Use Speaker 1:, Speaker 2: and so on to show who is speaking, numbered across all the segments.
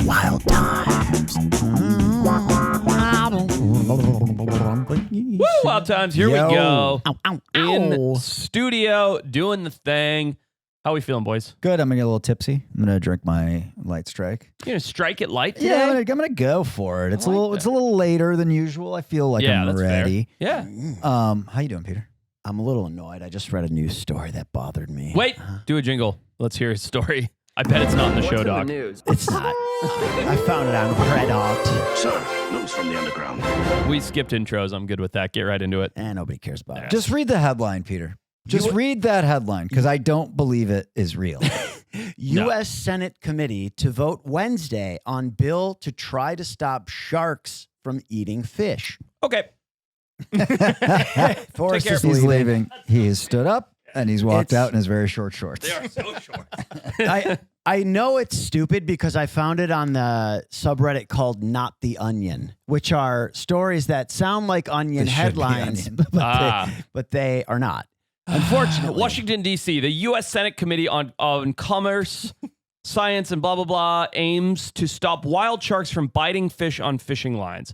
Speaker 1: Wild times.
Speaker 2: Woo, wild times. Here we go.
Speaker 1: Ow, ow,
Speaker 2: In
Speaker 1: ow.
Speaker 2: studio, doing the thing. How we feeling, boys?
Speaker 1: Good. I'm gonna get a little tipsy. I'm gonna drink my light strike.
Speaker 2: You gonna strike it light today?
Speaker 1: Yeah, I'm gonna go for it. It's
Speaker 2: I like
Speaker 1: it's a little later than usual. I feel like I'm
Speaker 2: that's
Speaker 1: ready.
Speaker 2: fair. Yeah.
Speaker 1: How you doing, Peter?
Speaker 3: I'm a little annoyed. I just read a news story that bothered me.
Speaker 2: Wait, do a jingle. Let's hear his story. I bet it's not in the show, dog.
Speaker 3: It's not. I found it on Reddit.
Speaker 4: Sir, news from the underground.
Speaker 2: We skipped intros. I'm good with that. Get right into it.
Speaker 3: Nobody cares about it.
Speaker 1: Just read the headline, Peter. Just read that headline because I don't believe it is real.
Speaker 3: U.S. Senate committee to vote Wednesday on bill to try to stop sharks from eating fish.
Speaker 2: Okay.
Speaker 3: Forrest
Speaker 2: care.
Speaker 3: is
Speaker 1: He's
Speaker 3: leaving.
Speaker 1: leaving. He has stood up and he's walked
Speaker 3: It's-
Speaker 1: out in his very short shorts.
Speaker 2: They are so short.
Speaker 3: I know it's stupid because I found it on the subreddit called Not the Onion, which are stories that sound like onion
Speaker 1: They should be
Speaker 3: headlines,
Speaker 1: onion.
Speaker 3: but they are not. Unfortunately.
Speaker 2: Washington, D.C., the U.S. Senate Committee on Commerce, Science, and blah, blah, blah aims to stop wild sharks from biting fish on fishing lines.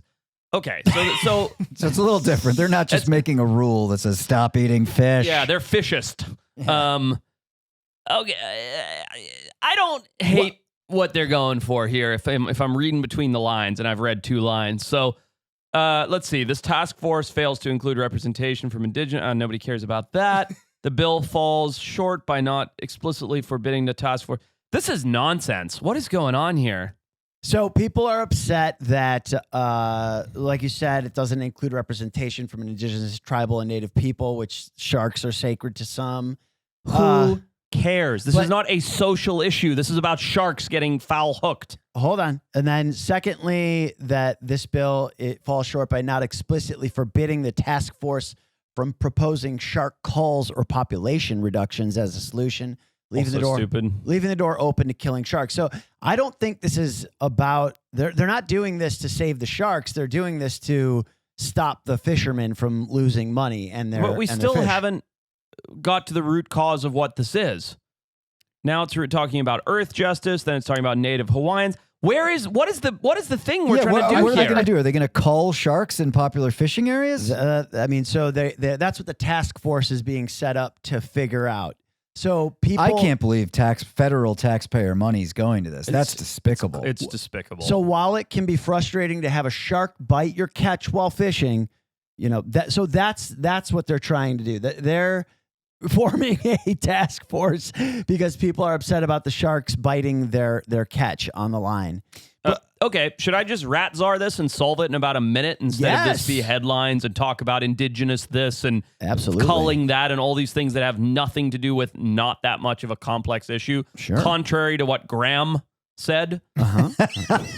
Speaker 2: Okay, so
Speaker 1: So it's a little different. They're not just making a rule that says stop eating fish.
Speaker 2: yeah, they're fishist. Okay, I don't hate what they're going for here if I'm reading between the lines, and I've read 2 lines. So let's see. This task force fails to include representation from indigenous. Nobody cares about that. The bill falls short by not explicitly forbidding the task force. This is nonsense. What is going on here?
Speaker 3: So people are upset that, like you said, it doesn't include representation from indigenous, tribal, and native people, which sharks are sacred to some.
Speaker 2: Who cares? This
Speaker 3: but-
Speaker 2: is not a social issue. This is about sharks getting foul hooked.
Speaker 3: Hold on. And then secondly, that this bill, it falls short by not explicitly forbidding the task force from proposing shark culls or population reductions as a solution, leaving
Speaker 2: Also
Speaker 3: the door
Speaker 2: stupid.
Speaker 3: leaving the door open to killing sharks. So I don't think this is about they're not doing this to save the sharks. They're doing this to stop the fishermen from losing money and their
Speaker 2: But we
Speaker 3: and their
Speaker 2: still
Speaker 3: fish.
Speaker 2: haven't got to the root cause of what this is. Now it's talking about Earth justice. Then it's talking about Native Hawaiians. What is the thing we're trying to do
Speaker 1: what are
Speaker 2: here?
Speaker 1: they going to do? Are they going to cull sharks in popular fishing areas?
Speaker 3: I mean, so they that's what the task force is being set up to figure out. So people
Speaker 1: I can't believe federal taxpayer money is going to this. That's despicable.
Speaker 2: It's despicable.
Speaker 3: So while it can be frustrating to have a shark bite your catch while fishing, that's what they're trying to do. They're forming a task force because people are upset about the sharks biting their catch on the line.
Speaker 2: okay, should I just rat czar this and solve it in about a minute instead of this
Speaker 3: Yes.
Speaker 2: be headlines and talk about indigenous this and
Speaker 3: Absolutely.
Speaker 2: culling that and all these things that have nothing to do with not that much of a complex issue?
Speaker 3: Sure.
Speaker 2: Contrary to what Graham said.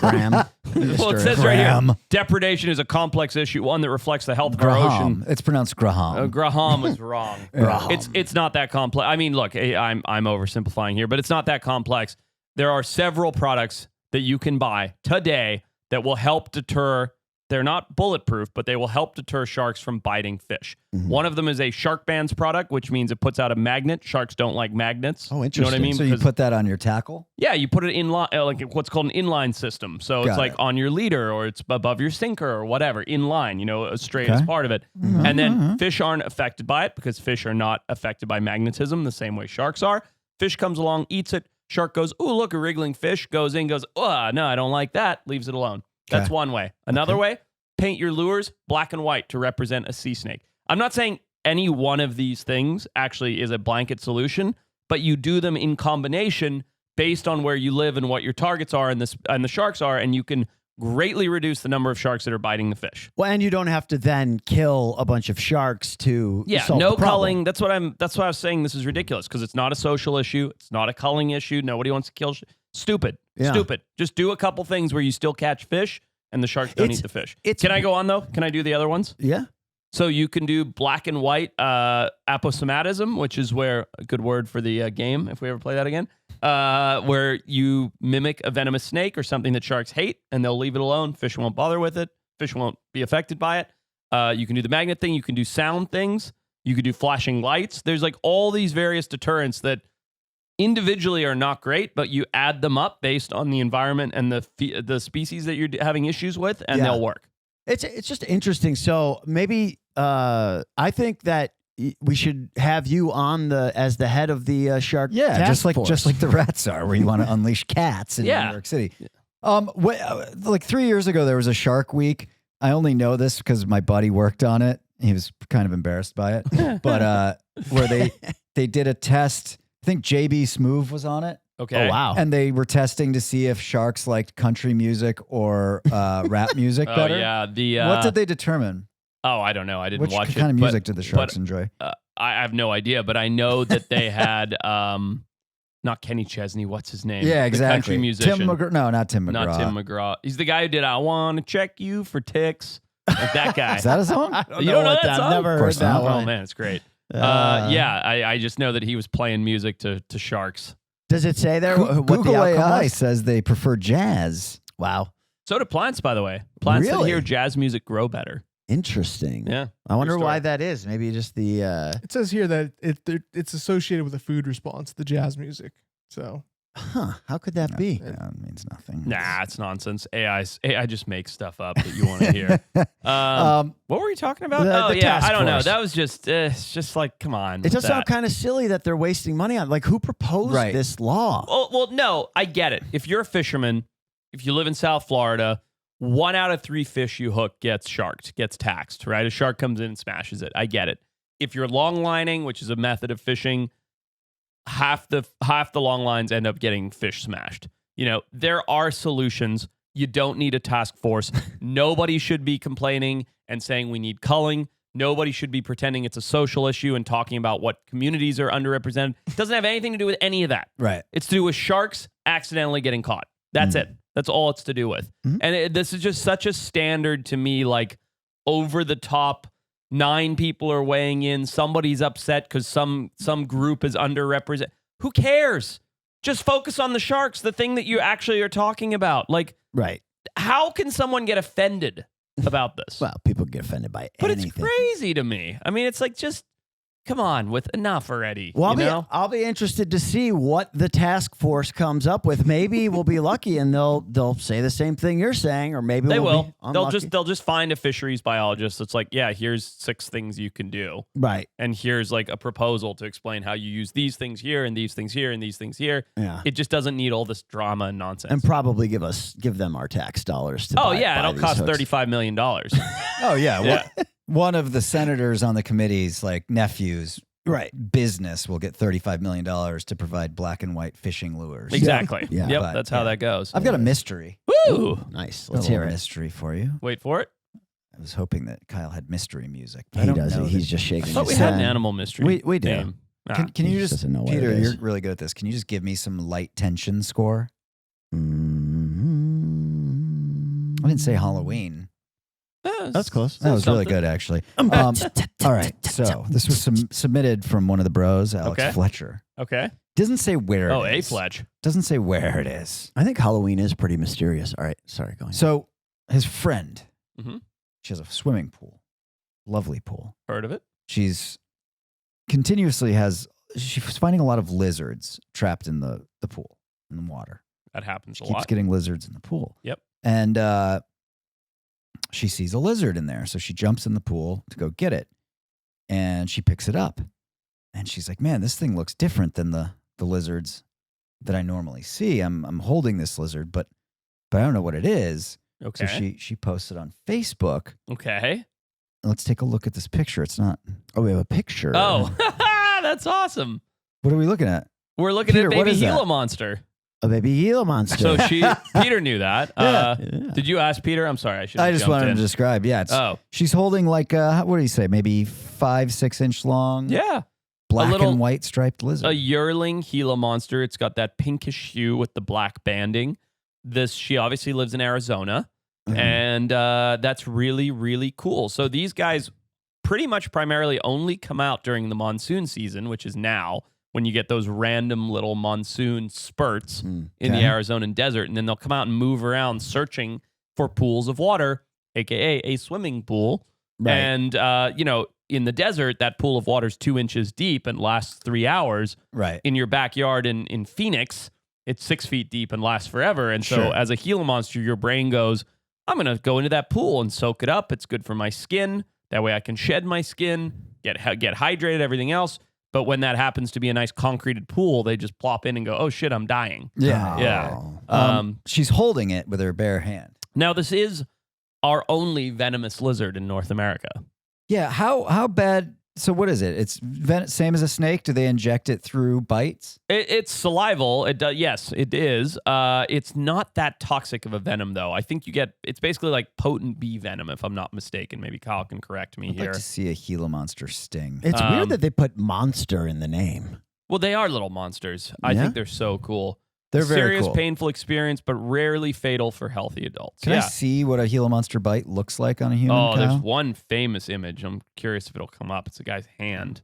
Speaker 3: Graham.
Speaker 2: Well, it says right here,
Speaker 1: Graham.
Speaker 2: depredation is a complex issue, one that reflects the health of our ocean.
Speaker 1: Graham. It's pronounced Graham.
Speaker 2: Graham was wrong.
Speaker 3: Graham.
Speaker 2: It's not that complex. I mean, look, I'm oversimplifying here, but it's not that complex. There are several products that you can buy today that will help deter. They're not bulletproof, but they will help deter sharks from biting fish.
Speaker 3: Mm-hmm.
Speaker 2: One of them is a shark bands product, which means it puts out a magnet. Sharks don't like magnets.
Speaker 3: Oh,
Speaker 2: You know what I
Speaker 3: interesting.
Speaker 2: mean?
Speaker 1: So you
Speaker 2: Because-
Speaker 1: put that on your tackle?
Speaker 2: yeah, you put it in like what's called an inline system. So it's
Speaker 1: Got
Speaker 2: like
Speaker 1: it.
Speaker 2: on your leader or it's above your sinker or whatever, inline, straight as
Speaker 1: Okay.
Speaker 2: part of it. And then fish aren't affected by it because fish are not affected by magnetism the same way sharks are. Fish comes along, eats it. Shark goes, ooh, look, a wriggling fish. Goes in, goes, oh, no, I don't like that. Leaves it alone. That's
Speaker 1: Okay.
Speaker 2: one way. Another way, paint your lures black and white to represent a sea snake. I'm not saying any one of these things actually is a blanket solution, but you do them in combination based on where you live and what your targets are and the sharks are, and you can greatly reduce the number of sharks that are biting the fish.
Speaker 3: Well, and you don't have to then kill a bunch of sharks to solve
Speaker 2: no
Speaker 3: the problem.
Speaker 2: culling. That's why I was saying this is ridiculous because it's not a social issue. It's not a culling issue. Nobody wants to kill. Stupid.
Speaker 3: Yeah.
Speaker 2: Stupid. Just do a couple things where you still catch fish and the sharks don't eat the fish. Can I go on though? Can I do the other ones?
Speaker 3: Yeah.
Speaker 2: So you can do black and white aposematism, which is where a good word for the game, if we ever play that again, where you mimic a venomous snake or something that sharks hate, and they'll leave it alone. Fish won't bother with it. Fish won't be affected by it. You can do the magnet thing. You can do sound things. You could do flashing lights. There's like all these various deterrents that individually are not great, but you add them up based on the environment and the species that you're having issues with, and they'll work.
Speaker 3: It's just interesting. So maybe I think that we should have you on as the head of the shark.
Speaker 1: Yeah,
Speaker 3: task force.
Speaker 1: just like the rats are, where you want to unleash cats in New York City. Like 3 years ago, there was a Shark Week. I only know this because my buddy worked on it. He was kind of embarrassed by it, but where they did a test. I think JB Smoove was on it.
Speaker 2: Okay.
Speaker 3: Oh, wow.
Speaker 1: And they were testing to see if sharks liked country music or rap music better.
Speaker 2: Oh, yeah.
Speaker 1: What did they determine?
Speaker 2: Oh, I don't know. I didn't
Speaker 1: Which
Speaker 2: watch it.
Speaker 1: What kind of music did the sharks
Speaker 2: but,
Speaker 1: enjoy?
Speaker 2: I have no idea, but I know that they had not Kenny Chesney. What's his name?
Speaker 1: Yeah,
Speaker 2: The
Speaker 1: exactly.
Speaker 2: country musician.
Speaker 1: Tim McGraw. No, not Tim McGraw.
Speaker 2: Not Tim McGraw. He's the guy who did "I Want to Check You for Ticks." Like that guy.
Speaker 1: Is that a song?
Speaker 2: You don't know that song?
Speaker 3: I've never
Speaker 1: Of
Speaker 3: heard
Speaker 1: course
Speaker 3: that
Speaker 1: not.
Speaker 3: one.
Speaker 2: Oh man, it's great. I just know that he was playing music to sharks.
Speaker 3: Does it say there what
Speaker 1: Google
Speaker 3: the outcome
Speaker 1: AI
Speaker 3: was?
Speaker 1: says they prefer jazz.
Speaker 3: Wow.
Speaker 2: So do plants, by the way. Plants that
Speaker 3: Really?
Speaker 2: hear jazz music grow better.
Speaker 3: Interesting.
Speaker 2: Yeah.
Speaker 3: I wonder
Speaker 2: True
Speaker 3: why
Speaker 2: story.
Speaker 3: that is. Maybe just the
Speaker 5: It says here that it's associated with a food response, the jazz music. So
Speaker 3: how could that be?
Speaker 1: Yeah, it means nothing.
Speaker 2: Nah, it's nonsense. AI just makes stuff up that you want to hear. What were you talking about?
Speaker 3: The task
Speaker 2: I don't know.
Speaker 3: force.
Speaker 2: That was just it's just like, come on.
Speaker 3: It does sound kind of silly that they're wasting money on. Like, who proposed
Speaker 1: Right.
Speaker 3: this law?
Speaker 2: Well, no, I get it. If you're a fisherman, if you live in South Florida, 1 out of 3 fish you hook gets sharked, gets taxed, right? A shark comes in and smashes it. I get it. If you're long lining, which is a method of fishing, half the long lines end up getting fish smashed. There are solutions. You don't need a task force. Nobody should be complaining and saying we need culling. Nobody should be pretending it's a social issue and talking about what communities are underrepresented. It doesn't have anything to do with any of that.
Speaker 1: Right.
Speaker 2: It's to do with sharks accidentally getting caught. That's it. That's all it's to do with. And this is just such a standard to me, like over the top. 9 people are weighing in. Somebody's upset because some group is underrepresented. Who cares? Just focus on the sharks, the thing that you actually are talking about. Like,
Speaker 3: Right.
Speaker 2: how can someone get offended about this?
Speaker 3: Well, people get offended by
Speaker 2: But
Speaker 3: anything.
Speaker 2: it's crazy to me. I mean, it's like, just come on with enough already.
Speaker 3: Well, I'll be interested to see what the task force comes up with. Maybe we'll be lucky and they'll say the same thing you're saying, or maybe
Speaker 2: They
Speaker 3: we'll
Speaker 2: will.
Speaker 3: be unlucky.
Speaker 2: They'll just find a fisheries biologist that's like, yeah, here's 6 things you can do.
Speaker 3: Right.
Speaker 2: And here's like a proposal to explain how you use these things here and these things here and these things here.
Speaker 3: Yeah.
Speaker 2: It just doesn't need all this drama and nonsense.
Speaker 3: And probably give them our tax dollars to buy
Speaker 2: it'll
Speaker 3: these
Speaker 2: cost
Speaker 3: hooks.
Speaker 2: $35 million.
Speaker 1: Oh, yeah.
Speaker 2: Yeah.
Speaker 1: One of the senators on the committee's nephews
Speaker 3: Right.
Speaker 1: business will get $35 million to provide black and white fishing lures.
Speaker 2: Exactly.
Speaker 3: Yeah.
Speaker 2: Yep,
Speaker 1: But,
Speaker 2: that's how that goes.
Speaker 1: I've got a mystery.
Speaker 2: Woo!
Speaker 3: Nice.
Speaker 1: A
Speaker 3: Let's
Speaker 1: little
Speaker 3: hear it.
Speaker 1: mystery for you.
Speaker 2: Wait for it.
Speaker 1: I was hoping that Kyle had mystery music. But I
Speaker 3: He
Speaker 1: don't
Speaker 3: does
Speaker 1: know
Speaker 3: it. He's
Speaker 1: that-
Speaker 3: just shaking
Speaker 2: I thought
Speaker 3: his
Speaker 2: we had an
Speaker 3: head.
Speaker 2: animal mystery.
Speaker 3: We do.
Speaker 2: Name.
Speaker 1: Can
Speaker 3: He
Speaker 1: you
Speaker 3: just
Speaker 1: just,
Speaker 3: doesn't know what
Speaker 1: Peter,
Speaker 3: it is.
Speaker 1: you're really good at this. Can you just give me some light tension score?
Speaker 3: Mm-hmm.
Speaker 1: I didn't say Halloween.
Speaker 3: That's close.
Speaker 1: That was really
Speaker 2: something.
Speaker 1: good, actually. All right. So this was submitted from one of the bros, Alex
Speaker 2: Okay.
Speaker 1: Fletcher.
Speaker 2: Okay.
Speaker 1: Doesn't say where
Speaker 2: Oh,
Speaker 1: it
Speaker 2: A
Speaker 1: is.
Speaker 2: Fletch.
Speaker 1: Doesn't say where it is.
Speaker 3: I think Halloween is pretty mysterious. All right. Sorry. Go ahead.
Speaker 1: So his friend,
Speaker 2: Mhm.
Speaker 1: she has a swimming pool. Lovely pool.
Speaker 2: Heard of it?
Speaker 1: She's finding a lot of lizards trapped in the pool, in the water.
Speaker 2: That happens a
Speaker 1: Keeps
Speaker 2: lot.
Speaker 1: getting lizards in the pool.
Speaker 2: Yep.
Speaker 1: And she sees a lizard in there. So she jumps in the pool to go get it. And she picks it up. And she's like, man, this thing looks different than the lizards that I normally see. I'm holding this lizard, but I don't know what it is.
Speaker 2: Okay.
Speaker 1: So she posted on Facebook.
Speaker 2: Okay.
Speaker 1: Let's take a look at this picture. It's not.
Speaker 3: Oh, we have a picture.
Speaker 2: Oh, that's awesome.
Speaker 1: What are we looking at?
Speaker 2: We're looking
Speaker 1: Peter,
Speaker 2: at
Speaker 1: what
Speaker 2: baby
Speaker 1: is that?
Speaker 2: Gila monster.
Speaker 3: A baby Gila monster.
Speaker 2: So Peter knew that.
Speaker 1: Yeah.
Speaker 2: Did you ask Peter? I'm sorry.
Speaker 1: I just wanted to describe. Yeah. She's holding like, what do you say? Maybe 5-6 inch long.
Speaker 2: Yeah.
Speaker 1: Black
Speaker 2: little-
Speaker 1: and white striped lizard.
Speaker 2: A yearling Gila monster. It's got that pinkish hue with the black banding. She obviously lives in Arizona.
Speaker 3: Mhm.
Speaker 2: And that's really, really cool. So these guys pretty much primarily only come out during the monsoon season, which is now, when you get those random little monsoon spurts in the
Speaker 1: Okay.
Speaker 2: Arizonan desert. And then they'll come out and move around searching for pools of water, aka a swimming pool.
Speaker 3: Right.
Speaker 2: And, in the desert, that pool of water is 2 inches deep and lasts 3 hours.
Speaker 1: Right.
Speaker 2: In your backyard in Phoenix, it's 6 feet deep and lasts forever. And so as a Gila monster, your brain goes, I'm going to go into that pool and soak it up. It's good for my skin. That way I can shed my skin, get hydrated, everything else. But when that happens to be a nice concreted pool, they just plop in and go, oh shit, I'm dying.
Speaker 1: Yeah.
Speaker 2: Yeah.
Speaker 1: She's holding it with her bare hand.
Speaker 2: Now, this is our only venomous lizard in North America.
Speaker 1: Yeah. How bad? So what is it? It's same as a snake. Do they inject it through bites?
Speaker 2: It's salival. It does. Yes, it is. It's not that toxic of a venom, though. I think it's basically like potent bee venom, if I'm not mistaken. Maybe Kyle can correct me
Speaker 1: I'd
Speaker 2: here.
Speaker 1: like to see a Gila monster sting.
Speaker 3: It's weird that they put monster in the name.
Speaker 2: Well, they are little monsters. I think they're so cool.
Speaker 1: They're very
Speaker 2: serious,
Speaker 1: cool.
Speaker 2: painful experience, but rarely fatal for healthy adults.
Speaker 1: Can I see what a Gila monster bite looks like on a human?
Speaker 2: Oh,
Speaker 1: Kyle?
Speaker 2: there's one famous image. I'm curious if it'll come up. It's a guy's hand.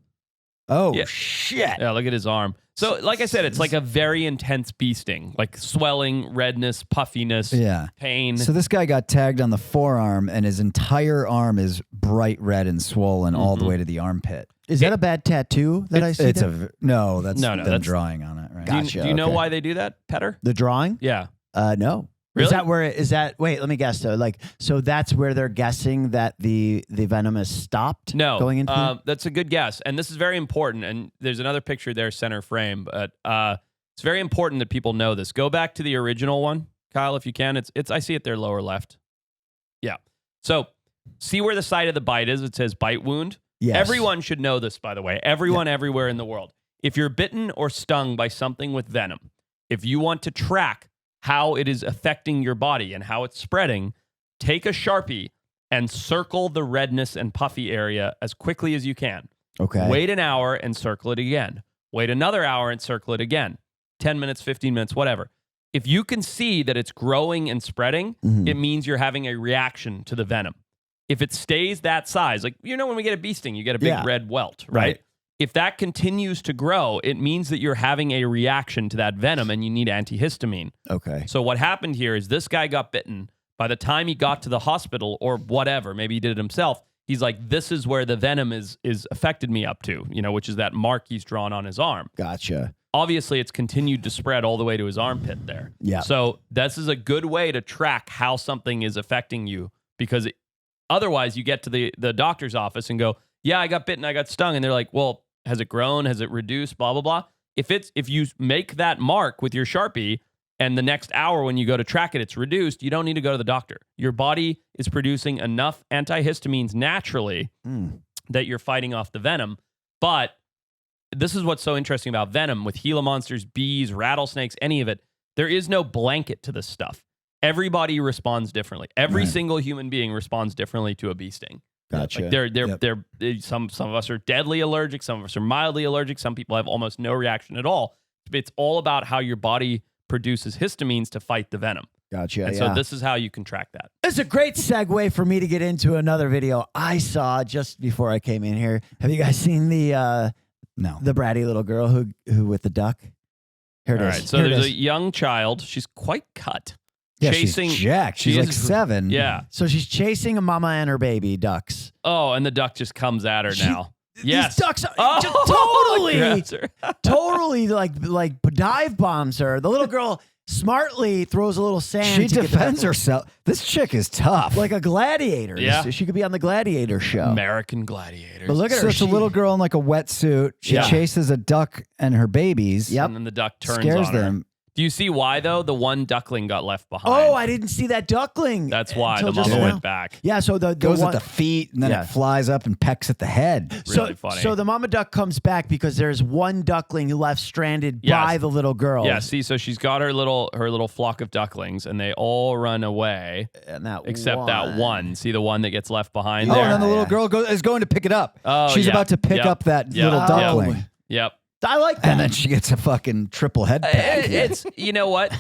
Speaker 1: Oh,
Speaker 2: Yeah.
Speaker 1: shit.
Speaker 2: Yeah, look at his arm. So, like I said, it's like a very intense bee sting, like swelling, redness, puffiness,
Speaker 1: Yeah.
Speaker 2: pain.
Speaker 1: So this guy got tagged on the forearm, and his entire arm is bright red and swollen all the way to the armpit.
Speaker 3: Is that a bad tattoo that I see?
Speaker 1: It's
Speaker 3: there?
Speaker 1: no, that's
Speaker 2: No,
Speaker 1: them
Speaker 2: that's-
Speaker 1: drawing on it, right?
Speaker 3: Gotcha.
Speaker 2: Do you know
Speaker 3: okay.
Speaker 2: why they do that, Petter?
Speaker 3: The drawing?
Speaker 2: Yeah.
Speaker 3: No.
Speaker 2: Really?
Speaker 3: Is that where is that? Wait, let me guess. So, so that's where they're guessing that the venom has stopped.
Speaker 2: No,
Speaker 3: going into.
Speaker 2: that's a good guess, and this is very important. And there's another picture there, center frame, but it's very important that people know this. Go back to the original one, Kyle, if you can. It's I see it there, lower left. Yeah. So see where the site of the bite is. It says bite wound.
Speaker 3: Yes.
Speaker 2: Everyone should know this, by the way. Everyone, everywhere in the world. If you're bitten or stung by something with venom, if you want to track how it is affecting your body and how it's spreading, take a Sharpie and circle the redness and puffy area as quickly as you can.
Speaker 3: Okay.
Speaker 2: Wait an hour and circle it again. Wait another hour and circle it again. 10 minutes, 15 minutes, whatever. If you can see that it's growing and spreading, it means you're having a reaction to the venom. If it stays that size, like, when we get a bee sting, you get a big red welt, right? If that continues to grow, it means that you're having a reaction to that venom and you need antihistamine.
Speaker 3: Okay.
Speaker 2: So what happened here is this guy got bitten. By the time he got to the hospital or whatever, maybe he did it himself, he's like, this is where the venom is affected me up to, which is that mark he's drawn on his arm.
Speaker 3: Gotcha.
Speaker 2: Obviously, it's continued to spread all the way to his armpit there.
Speaker 3: Yeah.
Speaker 2: So this is a good way to track how something is affecting you, because otherwise you get to the doctor's office and go, yeah, I got bitten, I got stung. And they're like, well, has it grown? Has it reduced? Blah, blah, blah. If you make that mark with your Sharpie and the next hour when you go to track it, it's reduced, you don't need to go to the doctor. Your body is producing enough antihistamines naturally that you're fighting off the venom. But this is what's so interesting about venom with Gila monsters, bees, rattlesnakes, any of it. There is no blanket to this stuff. Everybody responds differently. Every single human being responds differently to a bee sting.
Speaker 3: Gotcha.
Speaker 2: Like they're some of us are deadly allergic. Some of us are mildly allergic. Some people have almost no reaction at all. It's all about how your body produces histamines to fight the venom.
Speaker 3: Gotcha.
Speaker 2: And so this is how you can track that.
Speaker 3: It's a great segue for me to get into another video I saw just before I came in here. Have you guys seen the bratty little girl who with the duck? Here it is.
Speaker 2: All right. So
Speaker 3: Here it
Speaker 2: there's
Speaker 3: is.
Speaker 2: a young child. She's quite cut.
Speaker 1: Yeah,
Speaker 2: chasing,
Speaker 1: she's jacked. She's like 7.
Speaker 2: Yeah.
Speaker 3: So she's chasing a mama and her baby ducks.
Speaker 2: Oh, and the duck just comes at her now. Yes.
Speaker 3: These ducks are
Speaker 2: Grabs her.
Speaker 3: totally like dive bombs her. The little girl smartly throws a little sand.
Speaker 1: She
Speaker 3: to get
Speaker 1: defends
Speaker 3: that-
Speaker 1: herself. This chick is tough.
Speaker 3: like a gladiator.
Speaker 2: Yeah.
Speaker 3: She could be on the Gladiator show.
Speaker 2: American Gladiators.
Speaker 3: But look at
Speaker 1: So
Speaker 3: her.
Speaker 1: it's a little girl in like a wetsuit. She
Speaker 2: Yeah.
Speaker 1: chases a duck and her babies.
Speaker 3: Yep.
Speaker 2: And then the duck turns
Speaker 1: Scares
Speaker 2: on her.
Speaker 1: them.
Speaker 2: Do you see why, though? The one duckling got left behind.
Speaker 3: Oh, I didn't see that duckling.
Speaker 2: That's why
Speaker 3: until
Speaker 2: the
Speaker 3: just
Speaker 2: mama
Speaker 3: now.
Speaker 2: went back.
Speaker 3: Yeah, so the
Speaker 1: Goes
Speaker 3: one,
Speaker 1: at the feet and then
Speaker 3: Yeah.
Speaker 1: it flies up and pecks at the head.
Speaker 2: Really funny.
Speaker 3: So the mama duck comes back because there's one duckling who left stranded
Speaker 2: Yes.
Speaker 3: by the little girl.
Speaker 2: Yeah, see, so she's got her little flock of ducklings, and they all run away,
Speaker 3: And that
Speaker 2: except that one. See the one that gets left behind
Speaker 1: Oh,
Speaker 2: there?
Speaker 1: and then the little girl is going to pick it up.
Speaker 2: Oh,
Speaker 1: She's
Speaker 2: yeah.
Speaker 1: about to pick
Speaker 2: Yep.
Speaker 1: up that
Speaker 2: Yep.
Speaker 1: little
Speaker 2: Yep.
Speaker 1: duckling.
Speaker 2: Yep.
Speaker 3: I like that.
Speaker 1: And then she gets a fucking triple head pack.
Speaker 2: It's, you know what?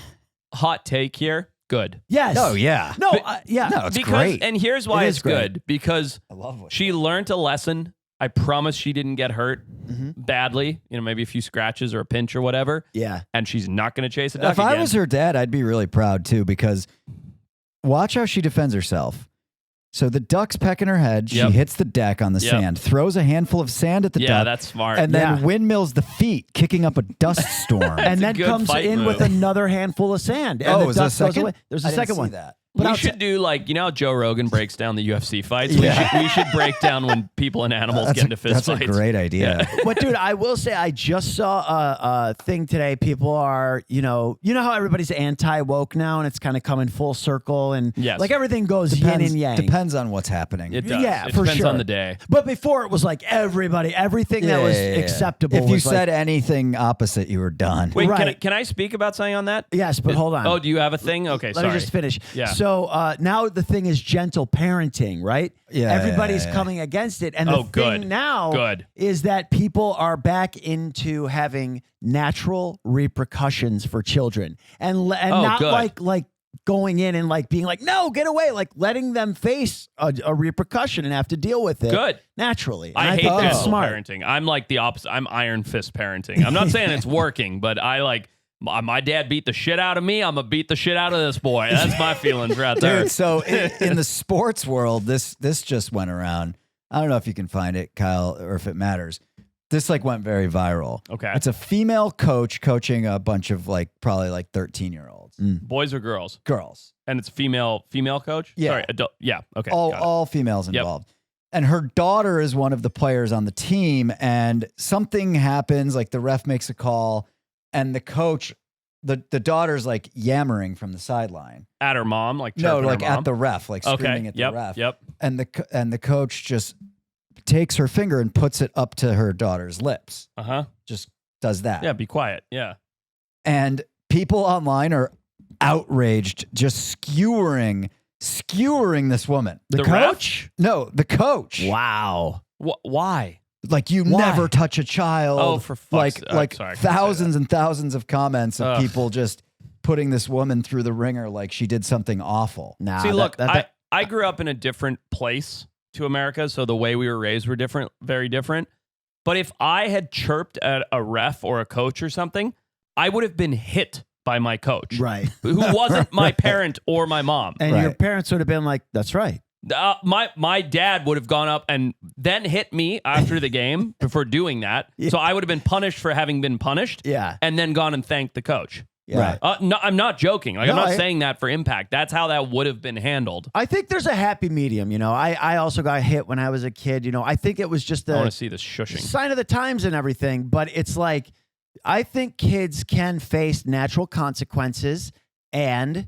Speaker 2: Hot take here. Good.
Speaker 3: yes.
Speaker 1: Oh, yeah.
Speaker 3: No,
Speaker 2: But-
Speaker 3: yeah.
Speaker 1: No, it's
Speaker 2: because,
Speaker 1: great.
Speaker 2: And here's why
Speaker 3: It is
Speaker 2: it's
Speaker 3: great.
Speaker 2: good. Because
Speaker 1: I love what
Speaker 2: she learned a lesson. I promise she didn't get hurt badly. Maybe a few scratches or a pinch or whatever.
Speaker 3: Yeah.
Speaker 2: And she's not going to chase a duck
Speaker 1: If I
Speaker 2: again.
Speaker 1: was her dad, I'd be really proud too, because watch how she defends herself. So the duck's pecking her head. She
Speaker 2: Yep.
Speaker 1: hits the deck on the sand, throws a handful of sand at the duck.
Speaker 2: Yeah, that's smart.
Speaker 1: And then windmills the feet, kicking up a dust storm.
Speaker 3: And then
Speaker 2: good
Speaker 3: comes
Speaker 2: fight
Speaker 3: in
Speaker 2: move.
Speaker 3: with another handful of sand. And
Speaker 1: Oh,
Speaker 3: the
Speaker 1: is there a
Speaker 3: duck goes
Speaker 1: second?
Speaker 3: away. There's a
Speaker 1: I didn't
Speaker 3: second
Speaker 1: see
Speaker 3: one.
Speaker 1: that.
Speaker 3: But
Speaker 2: we
Speaker 3: I'll
Speaker 2: should do like, you know how Joe Rogan breaks down the UFC fights?
Speaker 1: Yeah.
Speaker 2: We should break down when people and animals
Speaker 1: That's
Speaker 2: get into fist
Speaker 1: that's
Speaker 2: fights.
Speaker 1: a great idea.
Speaker 3: But dude, I will say I just saw a thing today. People are, you know how everybody's anti-woke now, and it's kind of coming full circle, and
Speaker 2: Yes.
Speaker 3: like everything goes yin and yang.
Speaker 1: Depends on what's happening.
Speaker 2: It does.
Speaker 3: Yeah,
Speaker 2: it
Speaker 3: for
Speaker 2: depends
Speaker 3: sure.
Speaker 2: on the day.
Speaker 3: But before it was like everything that was acceptable.
Speaker 1: If you
Speaker 3: was like-
Speaker 1: said anything opposite, you were done.
Speaker 2: Wait,
Speaker 3: Right.
Speaker 2: can I speak about something on that?
Speaker 3: yes, but hold on.
Speaker 2: Oh, do you have a thing? Okay,
Speaker 3: Let
Speaker 2: sorry.
Speaker 3: me just finish.
Speaker 2: Yeah.
Speaker 3: So now the thing is gentle parenting, right?
Speaker 1: Yeah,
Speaker 3: Everybody's
Speaker 1: yeah.
Speaker 3: coming against it, and the
Speaker 2: Oh,
Speaker 3: thing
Speaker 2: good.
Speaker 3: now
Speaker 2: Good.
Speaker 3: is that people are back into having natural repercussions for children, and not
Speaker 2: good.
Speaker 3: like going in and like being like, no, get away, like letting them face a repercussion and have to deal with it.
Speaker 2: Good.
Speaker 3: Naturally. And
Speaker 2: I hate
Speaker 3: thought that's
Speaker 2: gentle
Speaker 3: smart.
Speaker 2: parenting. I'm like the opposite. I'm iron fist parenting. I'm not saying it's working, but I like my dad beat the shit out of me. I'm gonna beat the shit out of this boy. That's my feelings right there.
Speaker 1: Dude, so in the sports world, this just went around. I don't know if you can find it, Kyle, or if it matters. This like went very viral.
Speaker 2: Okay.
Speaker 1: It's a female coach coaching a bunch of probably 13-year-olds.
Speaker 2: Boys or girls?
Speaker 1: Girls.
Speaker 2: And it's female coach?
Speaker 1: Yeah.
Speaker 2: Sorry, adult. Yeah. Okay. got it.
Speaker 1: All females involved. And her daughter is one of the players on the team, and something happens, like the ref makes a call, and the coach, the daughter's like yammering from the sideline.
Speaker 2: At her mom, like
Speaker 1: No,
Speaker 2: chirping her
Speaker 1: like
Speaker 2: mom?
Speaker 1: at the ref, like screaming at the ref.
Speaker 2: Yep.
Speaker 1: And the coach just takes her finger and puts it up to her daughter's lips.
Speaker 2: Uh-huh.
Speaker 1: Just does that.
Speaker 2: Yeah, be quiet. Yeah.
Speaker 1: And people online are outraged, just skewering this woman.
Speaker 2: The
Speaker 3: coach?
Speaker 1: No, the coach.
Speaker 3: Wow.
Speaker 2: Why?
Speaker 1: Like you
Speaker 3: Why?
Speaker 1: never touch a child.
Speaker 2: Oh, for fuck's
Speaker 1: like
Speaker 2: sake.
Speaker 1: like
Speaker 2: Sorry, I couldn't say
Speaker 1: thousands and thousands of comments of
Speaker 2: Ugh.
Speaker 1: people just putting this woman through the ringer like she did something awful.
Speaker 3: Nah,
Speaker 2: See, look,
Speaker 3: that-
Speaker 2: I grew up in a different place to America, so the way we were raised were different, very different. But if I had chirped at a ref or a coach or something, I would have been hit by my coach,
Speaker 3: right.
Speaker 2: who wasn't my parent or my mom.
Speaker 3: And your
Speaker 1: Right.
Speaker 3: parents would have been like, that's right.
Speaker 2: My dad would have gone up and then hit me after the game for doing that.
Speaker 3: Yeah.
Speaker 2: So I would have been punished for having been punished.
Speaker 3: Yeah.
Speaker 2: And then gone and thanked the coach.
Speaker 3: Yeah.
Speaker 1: Right.
Speaker 2: No, I'm not joking. Like, I'm
Speaker 3: No,
Speaker 2: not
Speaker 3: I-
Speaker 2: saying that for impact. That's how that would have been handled.
Speaker 3: I think there's a happy medium. I also got hit when I was a kid. I think it was just
Speaker 2: I want
Speaker 3: a
Speaker 2: to see this shushing.
Speaker 3: sign of the times and everything. But it's like, I think kids can face natural consequences, and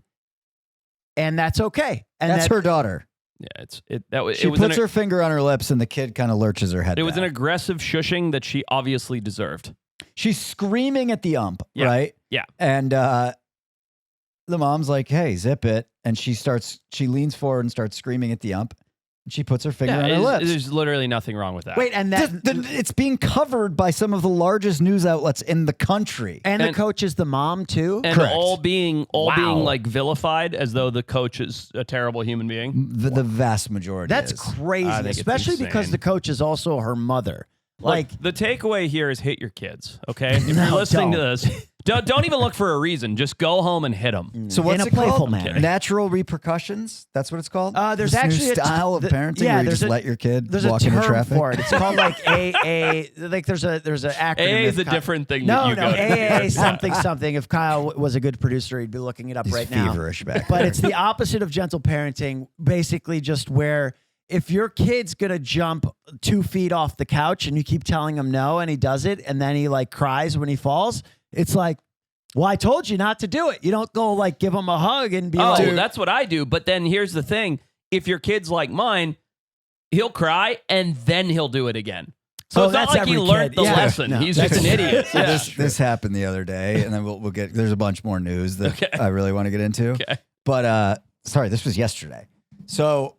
Speaker 3: that's okay. And
Speaker 1: That's her daughter.
Speaker 2: Yeah,
Speaker 1: She
Speaker 2: it was
Speaker 1: puts her finger on her lips and the kid kind of lurches her head.
Speaker 2: It was an
Speaker 1: back.
Speaker 2: aggressive shushing that she obviously deserved.
Speaker 1: She's screaming at the ump,
Speaker 2: Yeah.
Speaker 1: right?
Speaker 2: Yeah.
Speaker 1: And the mom's like, "Hey, zip it!" And she leans forward and starts screaming at the ump. And she puts her finger on her lips.
Speaker 2: There's literally nothing wrong with that.
Speaker 3: wait, and
Speaker 1: It's being covered by some of the largest news outlets in the country.
Speaker 3: and the
Speaker 2: and-
Speaker 3: coach is the mom too.
Speaker 2: and
Speaker 1: Correct.
Speaker 2: all being
Speaker 3: Wow.
Speaker 2: like vilified as though the coach is a terrible human being.
Speaker 1: The vast majority.
Speaker 3: That's
Speaker 1: is.
Speaker 3: crazy,
Speaker 2: I think it's
Speaker 3: especially because
Speaker 2: insane.
Speaker 3: the coach is also her mother.
Speaker 2: Like
Speaker 3: Like,
Speaker 2: the takeaway here is hit your kids. Okay, if
Speaker 3: No,
Speaker 2: you're listening to
Speaker 3: don't.
Speaker 2: this, don't even look for a reason. Just go home and hit them.
Speaker 1: So what's
Speaker 3: in a
Speaker 1: it
Speaker 3: playful
Speaker 1: called?
Speaker 3: manner.
Speaker 1: Natural repercussions. That's what it's called.
Speaker 3: There's
Speaker 1: This
Speaker 3: actually
Speaker 1: new
Speaker 3: a t-
Speaker 1: style of
Speaker 3: the-
Speaker 1: parenting
Speaker 3: yeah,
Speaker 1: where you
Speaker 3: there's
Speaker 1: just
Speaker 3: a-
Speaker 1: let your kid
Speaker 3: there's
Speaker 1: walk
Speaker 3: a
Speaker 1: into
Speaker 3: term
Speaker 1: traffic.
Speaker 3: for it. It's called like AA. Like there's an acronym.
Speaker 2: AA is
Speaker 3: if
Speaker 2: a
Speaker 3: Kyle-
Speaker 2: different thing.
Speaker 3: No,
Speaker 2: that you
Speaker 3: no,
Speaker 2: go to.
Speaker 3: AA something. If Kyle was a good producer, he'd be looking it up
Speaker 1: He's
Speaker 3: right now.
Speaker 1: feverish back
Speaker 3: But
Speaker 1: there.
Speaker 3: it's the opposite of gentle parenting. Basically, just where if your kid's gonna jump 2 feet off the couch and you keep telling him no, and he does it, and then he like cries when he falls, it's like, well, I told you not to do it. You don't go like give him a hug and be
Speaker 2: Oh,
Speaker 3: like,
Speaker 2: that's what I do. But then here's the thing: if your kid's like mine, he'll cry and then he'll do it again. So
Speaker 3: Oh,
Speaker 2: it's not
Speaker 3: that's
Speaker 2: like he
Speaker 3: every
Speaker 2: learned
Speaker 3: kid.
Speaker 2: the
Speaker 3: Yeah.
Speaker 2: lesson.
Speaker 3: No,
Speaker 2: He's just an idiot.
Speaker 1: So
Speaker 2: Yeah.
Speaker 1: this happened the other day, and then we'll get. There's a bunch more news that
Speaker 2: Okay.
Speaker 1: I really want to get into.
Speaker 2: Okay.
Speaker 1: But sorry, this was yesterday. So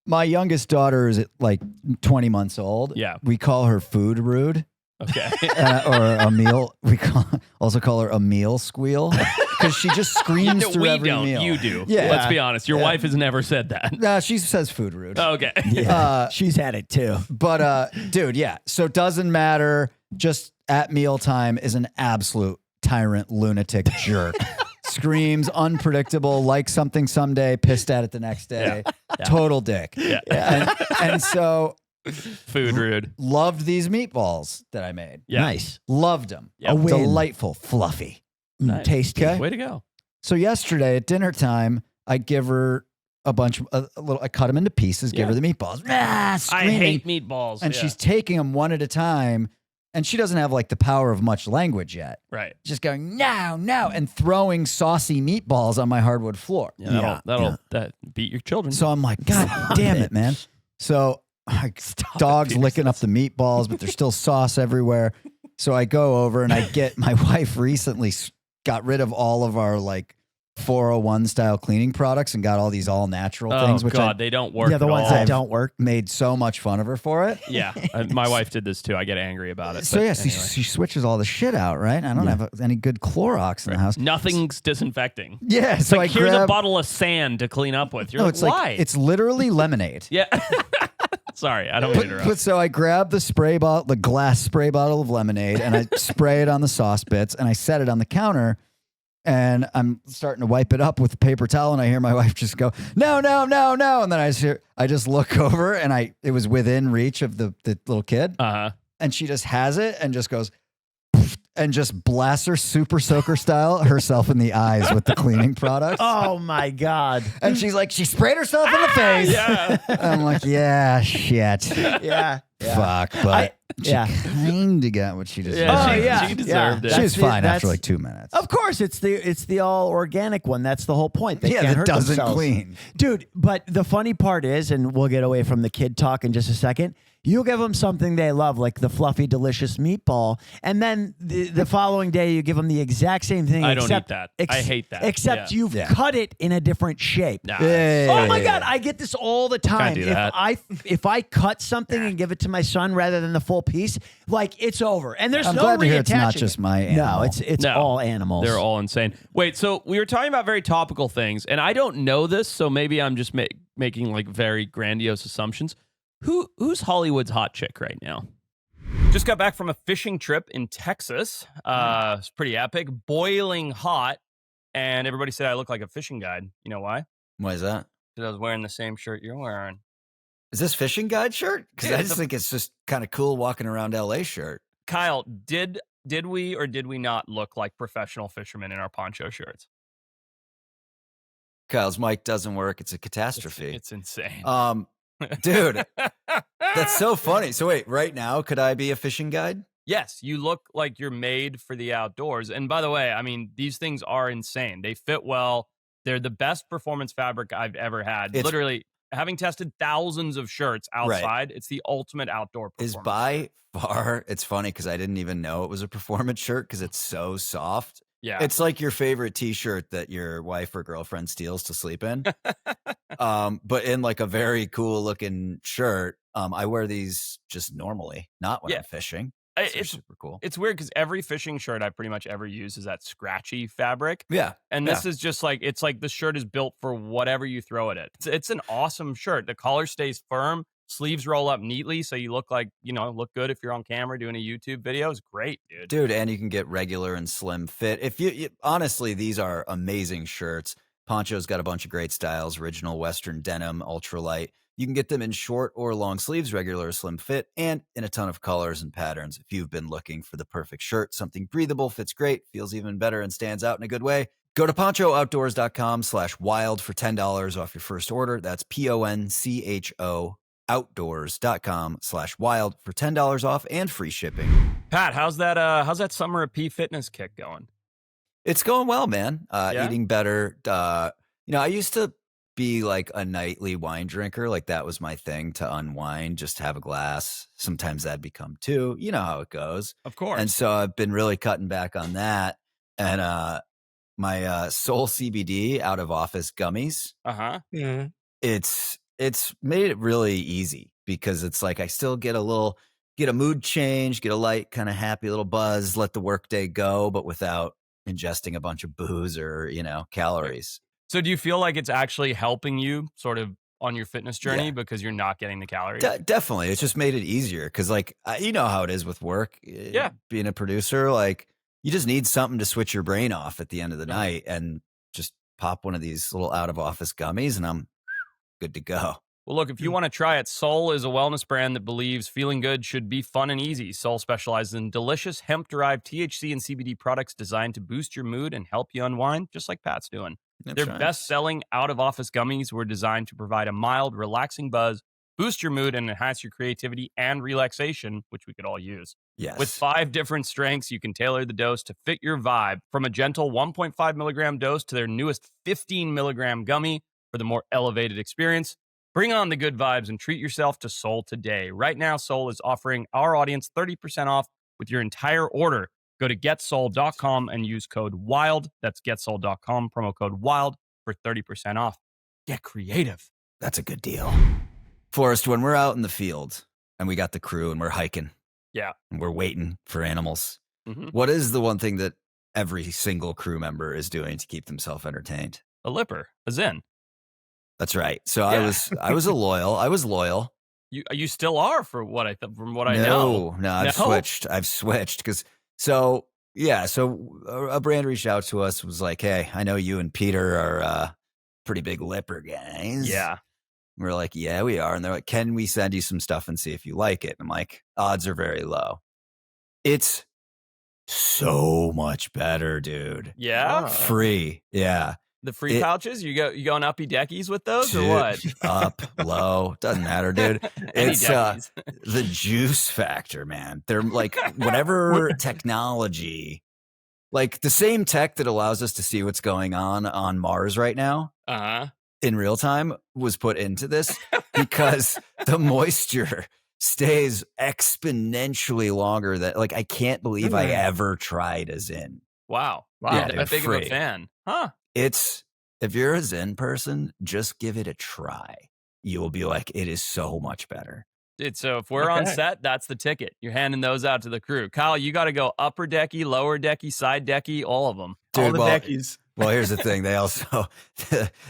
Speaker 1: my youngest daughter is like 20 months old.
Speaker 2: Yeah.
Speaker 1: We call her Food Rude.
Speaker 2: Okay.
Speaker 1: Or a meal. We also call her a meal squeal because she just screams through
Speaker 2: we
Speaker 1: every
Speaker 2: don't.
Speaker 1: meal.
Speaker 2: You do.
Speaker 1: Yeah.
Speaker 2: Let's be honest. Your
Speaker 1: Yeah.
Speaker 2: wife has never said that.
Speaker 1: Nah, she says food rude.
Speaker 2: Okay.
Speaker 3: she's had it too.
Speaker 1: But dude, yeah. So it doesn't matter. Just at mealtime is an absolute tyrant, lunatic jerk. Screams, unpredictable, like something someday, pissed at it the next day. total dick. And so
Speaker 2: Food rude.
Speaker 1: loved these meatballs that I made.
Speaker 2: Yeah.
Speaker 3: Nice.
Speaker 1: Loved them.
Speaker 2: Yeah.
Speaker 1: Delightful, fluffy.
Speaker 2: Nice.
Speaker 3: Tasty.
Speaker 1: Okay.
Speaker 2: Way to go.
Speaker 1: So yesterday at dinner time, I give her a bunch of I cut them into pieces, give her the meatballs.
Speaker 2: I
Speaker 1: Screaming.
Speaker 2: hate meatballs.
Speaker 1: And she's taking them one at a time. And she doesn't have like the power of much language yet.
Speaker 2: right.
Speaker 1: Just going, no, and throwing saucy meatballs on my hardwood floor.
Speaker 2: Yeah, that'll beat your children.
Speaker 1: So I'm like, God damn it, man. So dogs licking up the meatballs, but there's still sauce everywhere. So I go over and I get my wife recently got rid of all of our like 401 style cleaning products and got all these all natural things, which
Speaker 2: they don't work.
Speaker 3: Yeah, the
Speaker 2: at
Speaker 3: ones
Speaker 2: all.
Speaker 3: that don't work.
Speaker 1: made so much fun of her for it.
Speaker 2: Yeah, my wife did this too. I get angry about it.
Speaker 1: So
Speaker 2: but
Speaker 1: yeah,
Speaker 2: anyway.
Speaker 1: she switches all the shit out, right? I don't have any good Clorox in the house.
Speaker 2: Nothing's disinfecting.
Speaker 1: Yeah,
Speaker 2: It's
Speaker 1: so
Speaker 2: like
Speaker 1: I
Speaker 2: here's
Speaker 1: grab.
Speaker 2: a bottle of sand to clean up with. You're
Speaker 1: No,
Speaker 2: like,
Speaker 1: it's
Speaker 2: why?
Speaker 1: like it's literally lemonade.
Speaker 2: yeah. Sorry, I don't mean to interrupt.
Speaker 1: But so I grab the spray bottle, the glass spray bottle of lemonade, and I spray it on the sauce bits, and I set it on the counter. And I'm starting to wipe it up with a paper towel, and I hear my wife just go, no. And then I just look over, and it was within reach of the little kid. And she just has it and just goes, and just blasts her super soaker style herself in the eyes with the cleaning products.
Speaker 3: Oh my God.
Speaker 1: And she's like, she sprayed herself in the face.
Speaker 2: Yeah.
Speaker 1: I'm like, yeah, shit.
Speaker 3: Yeah.
Speaker 1: Fuck. But she kind of got what she deserved.
Speaker 2: Yeah, she deserved it.
Speaker 1: She was fine
Speaker 3: That's-
Speaker 1: after like 2 minutes.
Speaker 3: Of course, it's the all organic one. That's the whole point. They can't
Speaker 1: that
Speaker 3: hurt
Speaker 1: doesn't
Speaker 3: themselves.
Speaker 1: clean.
Speaker 3: Dude, but the funny part is, and we'll get away from the kid talk in just a second, you give them something they love, like the fluffy, delicious meatball, and then the following day you give them the exact same thing.
Speaker 2: I don't eat that. I hate that.
Speaker 3: Except
Speaker 2: Yeah.
Speaker 3: you've cut it in a different shape.
Speaker 2: Nah.
Speaker 3: Oh my God, I get this all the time.
Speaker 2: do that.
Speaker 3: If I cut something and give it to my son rather than the full piece, like it's over. And there's
Speaker 1: I'm
Speaker 3: no
Speaker 1: glad to hear it's not
Speaker 3: reattaching
Speaker 1: just
Speaker 3: it.
Speaker 1: my animal.
Speaker 3: No, it's
Speaker 2: No.
Speaker 3: all animals.
Speaker 2: They're all insane. Wait, so we were talking about very topical things, and I don't know this, so maybe I'm just making like very grandiose assumptions. Who's Hollywood's hot chick right now? Just got back from a fishing trip in Texas. It's pretty epic, boiling hot, and everybody said I look like a fishing guide. You know why?
Speaker 1: Why is that?
Speaker 2: Because I was wearing the same shirt you're wearing.
Speaker 1: Is this fishing guide shirt? Because
Speaker 2: Yeah,
Speaker 1: I just think it's just kind of cool walking around LA shirt.
Speaker 2: Kyle, did we or did we not look like professional fishermen in our poncho shirts?
Speaker 1: Kyle's mic doesn't work. It's a catastrophe.
Speaker 2: It's insane.
Speaker 1: Dude, that's so funny. So wait, right now, could I be a fishing guide?
Speaker 2: Yes, you look like you're made for the outdoors. And by the way, I mean, these things are insane. They fit well. They're the best performance fabric I've ever had. Literally, having tested thousands of shirts outside, it's the ultimate outdoor performance.
Speaker 1: Is by far, it's funny because I didn't even know it was a performance shirt because it's so soft.
Speaker 2: Yeah.
Speaker 1: It's like your favorite t-shirt that your wife or girlfriend steals to sleep in. But in like a very cool looking shirt. I wear these just normally, not when I'm fishing. So
Speaker 2: It's
Speaker 1: super cool.
Speaker 2: It's weird because every fishing shirt I pretty much ever use is that scratchy fabric.
Speaker 1: Yeah.
Speaker 2: And this is just like, it's like the shirt is built for whatever you throw at it. It's an awesome shirt. The collar stays firm. Sleeves roll up neatly, so you look like, look good if you're on camera doing a YouTube video. It's great, dude.
Speaker 1: Dude, and you can get regular and slim fit. If you honestly, these are amazing shirts. Poncho's got a bunch of great styles, original Western denim, ultralight. You can get them in short or long sleeves, regular or slim fit, and in a ton of colors and patterns. If you've been looking for the perfect shirt, something breathable, fits great, feels even better, and stands out in a good way, go to ponchooutdoors.com/wild for $10 off your first order. That's PONCHO outdoors.com/wild for $10 off and free shipping.
Speaker 2: Pat, how's that summer of P Fitness kick going?
Speaker 1: It's going well, man.
Speaker 2: Yeah?
Speaker 1: Eating better. I used to be like a nightly wine drinker. Like that was my thing to unwind, just have a glass. Sometimes that'd become two. You know how it goes.
Speaker 2: Of course.
Speaker 1: And so I've been really cutting back on that. And my Soul CBD out of office gummies.
Speaker 5: Yeah.
Speaker 1: It's made it really easy because it's like I still get a mood change, get a light, kind of happy little buzz, let the workday go, but without ingesting a bunch of booze or, calories.
Speaker 2: So do you feel like it's actually helping you sort of on your fitness journey because you're not getting the calories?
Speaker 1: Definitely. It's just made it easier because like, you know how it is with work.
Speaker 2: Yeah.
Speaker 1: Being a producer, like you just need something to switch your brain off at the end of the night and just pop one of these little out of office gummies and I'm
Speaker 6: good to go.
Speaker 2: Well, look, if you want to try it, Soul is a wellness brand that believes feeling good should be fun and easy. Soul specializes in delicious hemp-derived THC and CBD products designed to boost your mood and help you unwind, just like Pat's doing. Their best-selling out-of-office gummies were designed to provide a mild, relaxing buzz, boost your mood, and enhance your creativity and relaxation, which we could all use.
Speaker 6: Yes.
Speaker 2: With 5 different strengths, you can tailor the dose to fit your vibe, from a gentle 1.5 milligram dose to their newest 15 milligram gummy for the more elevated experience. Bring on the good vibes and treat yourself to Soul today. Right now, Soul is offering our audience 30% off with your entire order. Go to getsoul.com and use code WILD. That's getsoul.com, promo code WILD for 30% off. Get creative.
Speaker 6: That's a good deal. Forrest, when we're out in the field and we got the crew and we're hiking, and we're waiting for animals, what is the one thing that every single crew member is doing to keep themselves entertained?
Speaker 2: A lipper, a Zen.
Speaker 6: That's right. So I was loyal.
Speaker 2: You still are from what I know.
Speaker 6: No, I've switched. I've switched because so a brand reached out to us, was like, hey, I know you and Peter are pretty big lipper guys.
Speaker 2: Yeah.
Speaker 6: We're like, yeah, we are. And they're like, can we send you some stuff and see if you like it? I'm like, odds are very low. It's so much better, dude.
Speaker 2: Yeah.
Speaker 6: Free. Yeah.
Speaker 2: The free pouches? You going uppy deckies with those or what?
Speaker 6: Up, low, doesn't matter, dude. It's the juice factor, man. They're like whatever technology, like the same tech that allows us to see what's going on Mars right now in real time was put into this because the moisture stays expenentially longer. That like I can't believe I ever tried a Zen.
Speaker 2: Wow.
Speaker 6: Yeah,
Speaker 2: I'm big of a fan. Huh.
Speaker 6: If you're a Zen person, just give it a try. You will be like, it is so much better.
Speaker 2: Dude, so if we're on set, that's the ticket. You're handing those out to the crew. Kyle, you got to go upper decky, lower decky, side decky, all of them.
Speaker 6: Dude,
Speaker 5: all the deckies.
Speaker 6: Well, here's the thing. They also,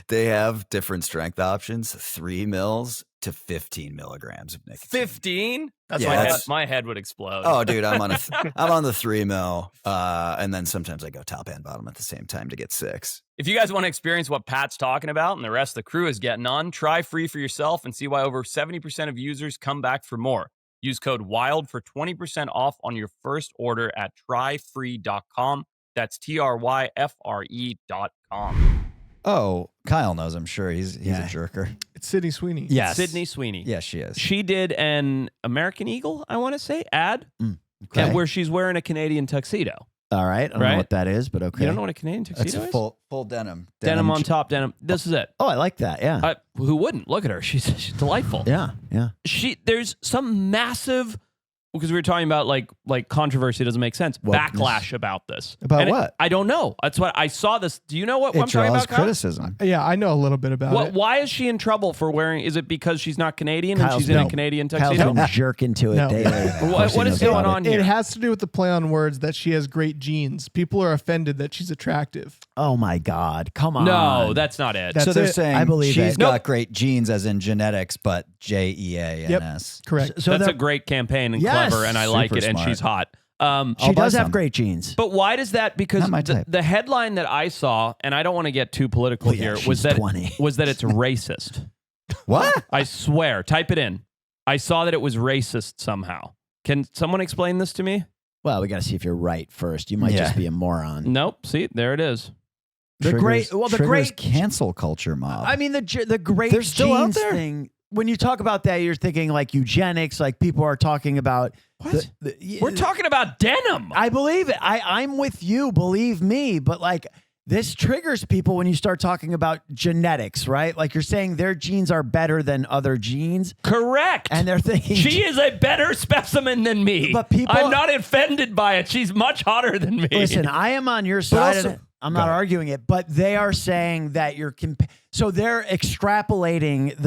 Speaker 6: they have different strength options, 3 mils to 15 milligrams of nicotine.
Speaker 2: 15? That's my head would explode.
Speaker 6: Oh, dude, I'm on the 3 mil. And then sometimes I go top and bottom at the same time to get 6.
Speaker 2: If you guys want to experience what Pat's talking about and the rest of the crew is getting on, try free for yourself and see why over 70% of users come back for more. Use code WILD for 20% off on your first order at tryfree.com. That's tryfre.com.
Speaker 1: Oh, Kyle knows, I'm sure. He's a jerker.
Speaker 5: It's Sydney Sweeney.
Speaker 1: Yes.
Speaker 2: Sydney Sweeney.
Speaker 1: Yes, she is.
Speaker 2: She did an American Eagle, I want to say, ad
Speaker 3: Okay.
Speaker 2: where she's wearing a Canadian tuxedo.
Speaker 3: All right. I don't know what that is, but okay.
Speaker 2: You don't know what a Canadian tuxedo
Speaker 1: That's
Speaker 2: is?
Speaker 1: full denim.
Speaker 2: Denim on top, denim. This is it.
Speaker 3: Oh, I like that. Yeah.
Speaker 2: Who wouldn't? Look at her. She's delightful.
Speaker 3: Yeah.
Speaker 2: There's some massive, because we were talking about like controversy doesn't make sense.
Speaker 3: Wokeness.
Speaker 2: Backlash about this.
Speaker 1: About what?
Speaker 2: I don't know. That's what I saw this. Do you know what
Speaker 1: It
Speaker 2: I'm talking
Speaker 1: draws
Speaker 2: about? Kyle?
Speaker 1: criticism.
Speaker 5: Yeah, I know a little bit about it.
Speaker 2: Why is she in trouble for wearing? Is it because she's not Canadian and
Speaker 3: Kyle's
Speaker 2: she's in a
Speaker 3: no.
Speaker 2: Canadian
Speaker 3: Kyle's
Speaker 2: tuxedo?
Speaker 3: been jerking to it
Speaker 5: No.
Speaker 3: daily.
Speaker 2: What is going on here?
Speaker 5: It has to do with the play on words that she has great genes. People are offended that she's attractive.
Speaker 3: Oh my God. Come on.
Speaker 2: No, that's not it.
Speaker 5: That's
Speaker 1: So they're
Speaker 5: it.
Speaker 1: saying
Speaker 3: I believe
Speaker 1: she's
Speaker 3: it.
Speaker 1: got great genes, as in genetics, but JEANS.
Speaker 5: Correct.
Speaker 3: So
Speaker 2: that's a great campaign and
Speaker 3: Yes.
Speaker 2: clever, and I like
Speaker 1: Super
Speaker 2: it, and
Speaker 1: smart.
Speaker 2: she's hot.
Speaker 3: she
Speaker 1: I'll buy
Speaker 3: does have
Speaker 1: some.
Speaker 3: great genes.
Speaker 2: But why does that? Because
Speaker 1: Not my type.
Speaker 2: the headline that I saw, and I don't want to get too political
Speaker 3: Well, yeah,
Speaker 2: here,
Speaker 3: she's
Speaker 2: was that
Speaker 3: 20.
Speaker 2: it's racist.
Speaker 1: What?
Speaker 2: I swear. Type it in. I saw that it was racist somehow. Can someone explain this to me?
Speaker 3: Well, we got to see if you're right first. You might
Speaker 1: Yeah.
Speaker 3: just be a moron.
Speaker 2: Nope. See, there it is.
Speaker 1: Triggers
Speaker 3: the great
Speaker 1: cancel culture mob.
Speaker 3: I mean, the great
Speaker 1: They're still out
Speaker 3: genes
Speaker 1: there?
Speaker 3: thing. When you talk about that, you're thinking like eugenics. Like people are talking about
Speaker 2: What? We're talking about denim.
Speaker 3: I believe it. I'm with you. Believe me. But like this triggers people when you start talking about genetics, right? Like you're saying their genes are better than other genes,
Speaker 2: Correct.
Speaker 3: and they're thinking
Speaker 2: she is a better specimen than me.
Speaker 3: But people-
Speaker 2: I'm not offended by it. She's much hotter than me.
Speaker 3: Listen, I am on your side.
Speaker 1: also-
Speaker 3: and I'm not arguing it, but they are saying that you're so they're extrapolating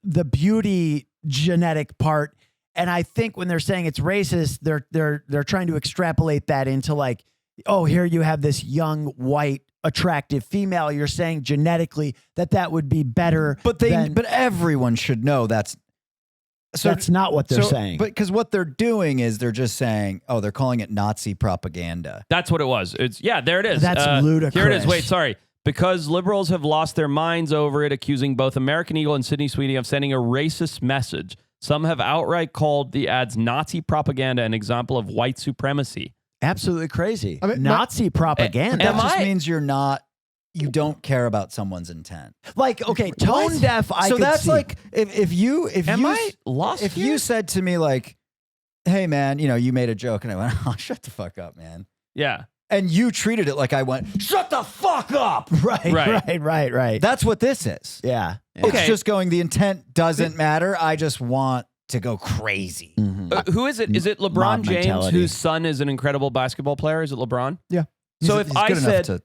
Speaker 3: the beauty genetic part, and I think when they're saying it's racist, they're trying to extrapolate that into like, oh, here you have this young white attractive female. You're saying genetically that would be better,
Speaker 1: but everyone should know that's
Speaker 3: not what they're saying.
Speaker 1: But because what they're doing is they're just saying, they're calling it Nazi propaganda.
Speaker 2: That's what it was. There it is.
Speaker 3: That's ludicrous.
Speaker 2: Here it is. Wait, sorry. because liberals have lost their minds over it, accusing both American Eagle and Sydney Sweeney of sending a racist message. Some have outright called the ads Nazi propaganda, an example of white supremacy.
Speaker 3: Absolutely crazy.
Speaker 5: I mean,
Speaker 3: Nazi propaganda.
Speaker 1: That just means you don't care about someone's intent.
Speaker 3: Like, okay, tone deaf.
Speaker 1: So that's like if you said to me like, "Hey man, you made a joke," and I went, "Oh, shut the fuck up, man."
Speaker 2: Yeah.
Speaker 1: And you treated it like I went, "Shut the fuck up."
Speaker 3: Right.
Speaker 1: That's what this is.
Speaker 3: Yeah.
Speaker 1: It's just going, the intent doesn't matter. I just want to go crazy.
Speaker 2: Who is it? Is it LeBron
Speaker 3: Mob
Speaker 2: James,
Speaker 3: mentality.
Speaker 2: whose son is an incredible basketball player? Is it LeBron?
Speaker 5: Yeah.
Speaker 2: So
Speaker 1: He's
Speaker 2: if I
Speaker 1: good enough
Speaker 2: said,
Speaker 1: to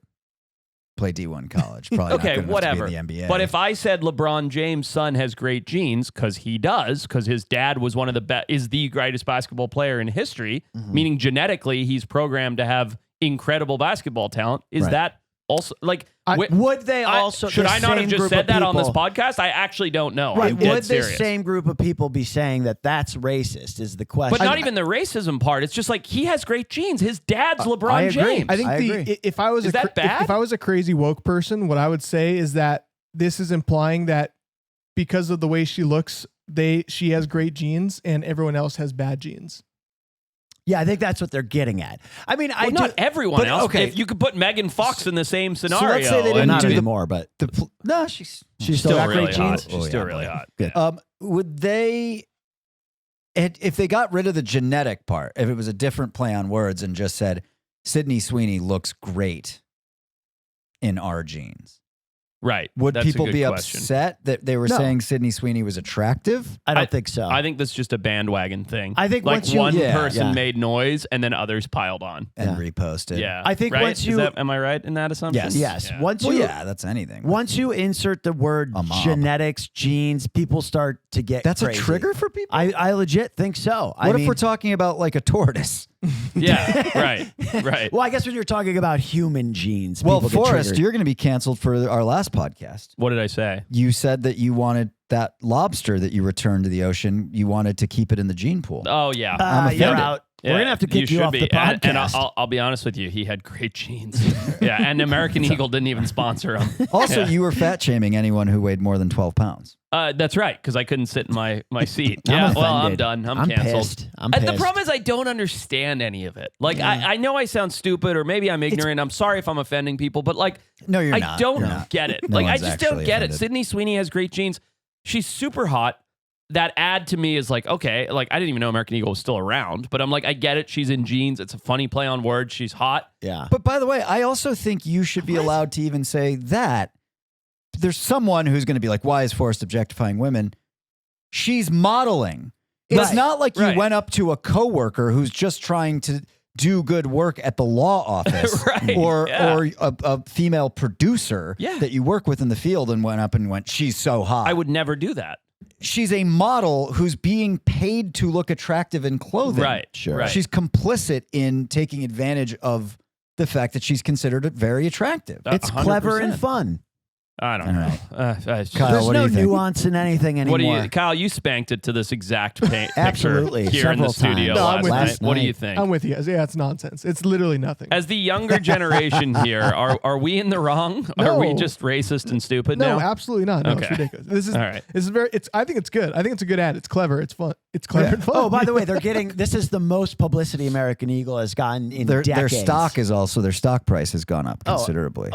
Speaker 1: play D1 college, probably not
Speaker 2: okay,
Speaker 1: good enough
Speaker 2: whatever.
Speaker 1: to be in the NBA.
Speaker 2: But if I said LeBron James' son has great genes, because he does, because his dad was one of is the greatest basketball player in history, meaning genetically he's programmed to have incredible basketball talent. Is that also like?
Speaker 3: Would they also?
Speaker 2: Should
Speaker 3: the
Speaker 2: I not have
Speaker 3: same
Speaker 2: just
Speaker 3: group
Speaker 2: said
Speaker 3: of
Speaker 2: that on this
Speaker 3: people-
Speaker 2: podcast? I actually don't know.
Speaker 3: Right.
Speaker 2: I'm dead
Speaker 3: Would this
Speaker 2: serious.
Speaker 3: same group of people be saying that that's racist? Is the question?
Speaker 2: But not even the racism part. It's just like he has great genes. His dad's LeBron
Speaker 3: I agree.
Speaker 2: James.
Speaker 5: I think
Speaker 3: agree.
Speaker 5: if I was
Speaker 2: Is that bad?
Speaker 5: if I was a crazy woke person, what I would say is that this is implying that because of the way she looks, she has great genes and everyone else has bad genes.
Speaker 3: Yeah, I think that's what they're getting at. I mean,
Speaker 2: Well, not everyone
Speaker 1: but,
Speaker 2: else.
Speaker 1: okay.
Speaker 2: If you could put Megan Fox in the same scenario.
Speaker 1: let's say they
Speaker 3: Well,
Speaker 1: didn't
Speaker 3: not
Speaker 1: do the-
Speaker 3: anymore, but
Speaker 1: no, she's
Speaker 3: she's
Speaker 2: still
Speaker 3: still got
Speaker 2: really
Speaker 3: great
Speaker 2: hot.
Speaker 3: genes.
Speaker 2: She's still really hot.
Speaker 3: Good.
Speaker 1: Would they, if they got rid of the genetic part, if it was a different play on words and just said, Sydney Sweeney looks great in our genes,
Speaker 2: Right.
Speaker 1: would
Speaker 2: That's a
Speaker 1: people
Speaker 2: good
Speaker 1: be
Speaker 2: question.
Speaker 1: upset that they were
Speaker 3: No.
Speaker 1: saying Sydney Sweeney was attractive?
Speaker 3: I don't think so.
Speaker 2: I think that's just a bandwagon thing.
Speaker 3: I think
Speaker 2: like
Speaker 3: once you-
Speaker 2: one
Speaker 3: yeah,
Speaker 2: person
Speaker 3: yeah.
Speaker 2: made noise and then others piled on.
Speaker 1: And
Speaker 3: Yeah.
Speaker 1: reposted.
Speaker 2: Yeah.
Speaker 3: I think
Speaker 2: right?
Speaker 3: once you-
Speaker 2: am I right in that assumption?
Speaker 3: yes.
Speaker 2: Yeah.
Speaker 3: Once
Speaker 1: Well,
Speaker 3: you
Speaker 1: yeah, that's anything.
Speaker 3: once you insert the word
Speaker 1: A mob.
Speaker 3: genetics, genes, people start to get
Speaker 1: That's
Speaker 3: crazy.
Speaker 1: a trigger for people?
Speaker 3: I legit think so.
Speaker 1: What if we're talking about like a tortoise?
Speaker 2: Yeah. Right. Right.
Speaker 3: Well, I guess when you're talking about human genes,
Speaker 1: Well,
Speaker 3: people get
Speaker 1: Forrest,
Speaker 3: triggered.
Speaker 1: you're going to be canceled for our last podcast.
Speaker 2: What did I say?
Speaker 1: You said that you wanted that lobster that you returned to the ocean, you wanted to keep it in the gene pool.
Speaker 2: Oh yeah.
Speaker 1: I'm
Speaker 3: you're
Speaker 1: offended.
Speaker 3: out. We're gonna have to kick you
Speaker 2: should
Speaker 3: off
Speaker 2: be.
Speaker 3: the podcast.
Speaker 2: And I'll be honest with you, he had great genes. Yeah, and American Eagle didn't even sponsor him.
Speaker 1: Also,
Speaker 2: Yeah.
Speaker 1: you were fat shaming anyone who weighed more than 12 pounds.
Speaker 2: That's right, because I couldn't sit in my seat.
Speaker 3: I'm
Speaker 2: Yeah, well, I'm
Speaker 3: offended.
Speaker 2: done. I'm
Speaker 3: I'm
Speaker 2: canceled.
Speaker 3: pissed. I'm
Speaker 2: The
Speaker 3: pissed.
Speaker 2: problem is I don't understand any of it. Like I know I sound stupid or maybe I'm ignorant. I'm sorry if I'm offending people, but like
Speaker 1: No, you're
Speaker 2: I
Speaker 1: not.
Speaker 2: don't
Speaker 1: You're not.
Speaker 2: get it.
Speaker 1: No
Speaker 2: Like I
Speaker 1: one's
Speaker 2: just don't
Speaker 1: actually
Speaker 2: get it.
Speaker 1: offended.
Speaker 2: Sydney Sweeney has great genes. She's super hot. That ad to me is like, okay, like I didn't even know American Eagle was still around, but I'm like, I get it. She's in jeans. It's a funny play on words. She's hot.
Speaker 3: Yeah.
Speaker 1: But by the way, I also think you should be allowed to even say that. There's someone who's going to be like, why is Forrest objectifying women? She's modeling. It's
Speaker 3: Right.
Speaker 1: not like you
Speaker 2: Right.
Speaker 1: went up to a coworker who's just trying to do good work at the law office
Speaker 2: Right.
Speaker 1: or
Speaker 2: Yeah.
Speaker 1: a female producer
Speaker 2: Yeah.
Speaker 1: that you work with in the field and went up and went, she's so hot.
Speaker 2: I would never do that.
Speaker 1: She's a model who's being paid to look attractive in clothing.
Speaker 2: Right.
Speaker 3: Sure.
Speaker 2: Right.
Speaker 1: She's complicit in taking advantage of the fact that she's considered very attractive.
Speaker 3: It's clever
Speaker 2: 100%.
Speaker 3: and fun.
Speaker 2: I don't
Speaker 1: All
Speaker 2: know.
Speaker 1: right.
Speaker 2: Kyle,
Speaker 3: There's
Speaker 1: what do
Speaker 3: no
Speaker 1: you think?
Speaker 3: nuance in anything anymore.
Speaker 2: what do you, Kyle? You spanked it to this exact picture
Speaker 3: Absolutely.
Speaker 2: here in the
Speaker 3: Several
Speaker 2: studio
Speaker 3: times.
Speaker 5: No, I'm
Speaker 2: last
Speaker 5: with
Speaker 2: night.
Speaker 3: you.
Speaker 2: What do you
Speaker 3: Last
Speaker 2: think?
Speaker 5: I'm with you guys. Yeah, it's nonsense. It's literally nothing.
Speaker 2: As the younger generation here, are we in the wrong? Are we
Speaker 5: No.
Speaker 2: just racist and stupid
Speaker 5: No,
Speaker 2: now?
Speaker 5: absolutely not. No, it's
Speaker 2: Okay.
Speaker 5: ridiculous. This is
Speaker 2: All right.
Speaker 5: This is very. I think it's good. I think it's a good ad. It's clever. It's fun. It's clever and fun.
Speaker 3: Oh, by the way, they're getting this is the most publicity American Eagle has gotten in
Speaker 1: Their
Speaker 3: decades.
Speaker 1: stock is also, their stock price has gone up considerably.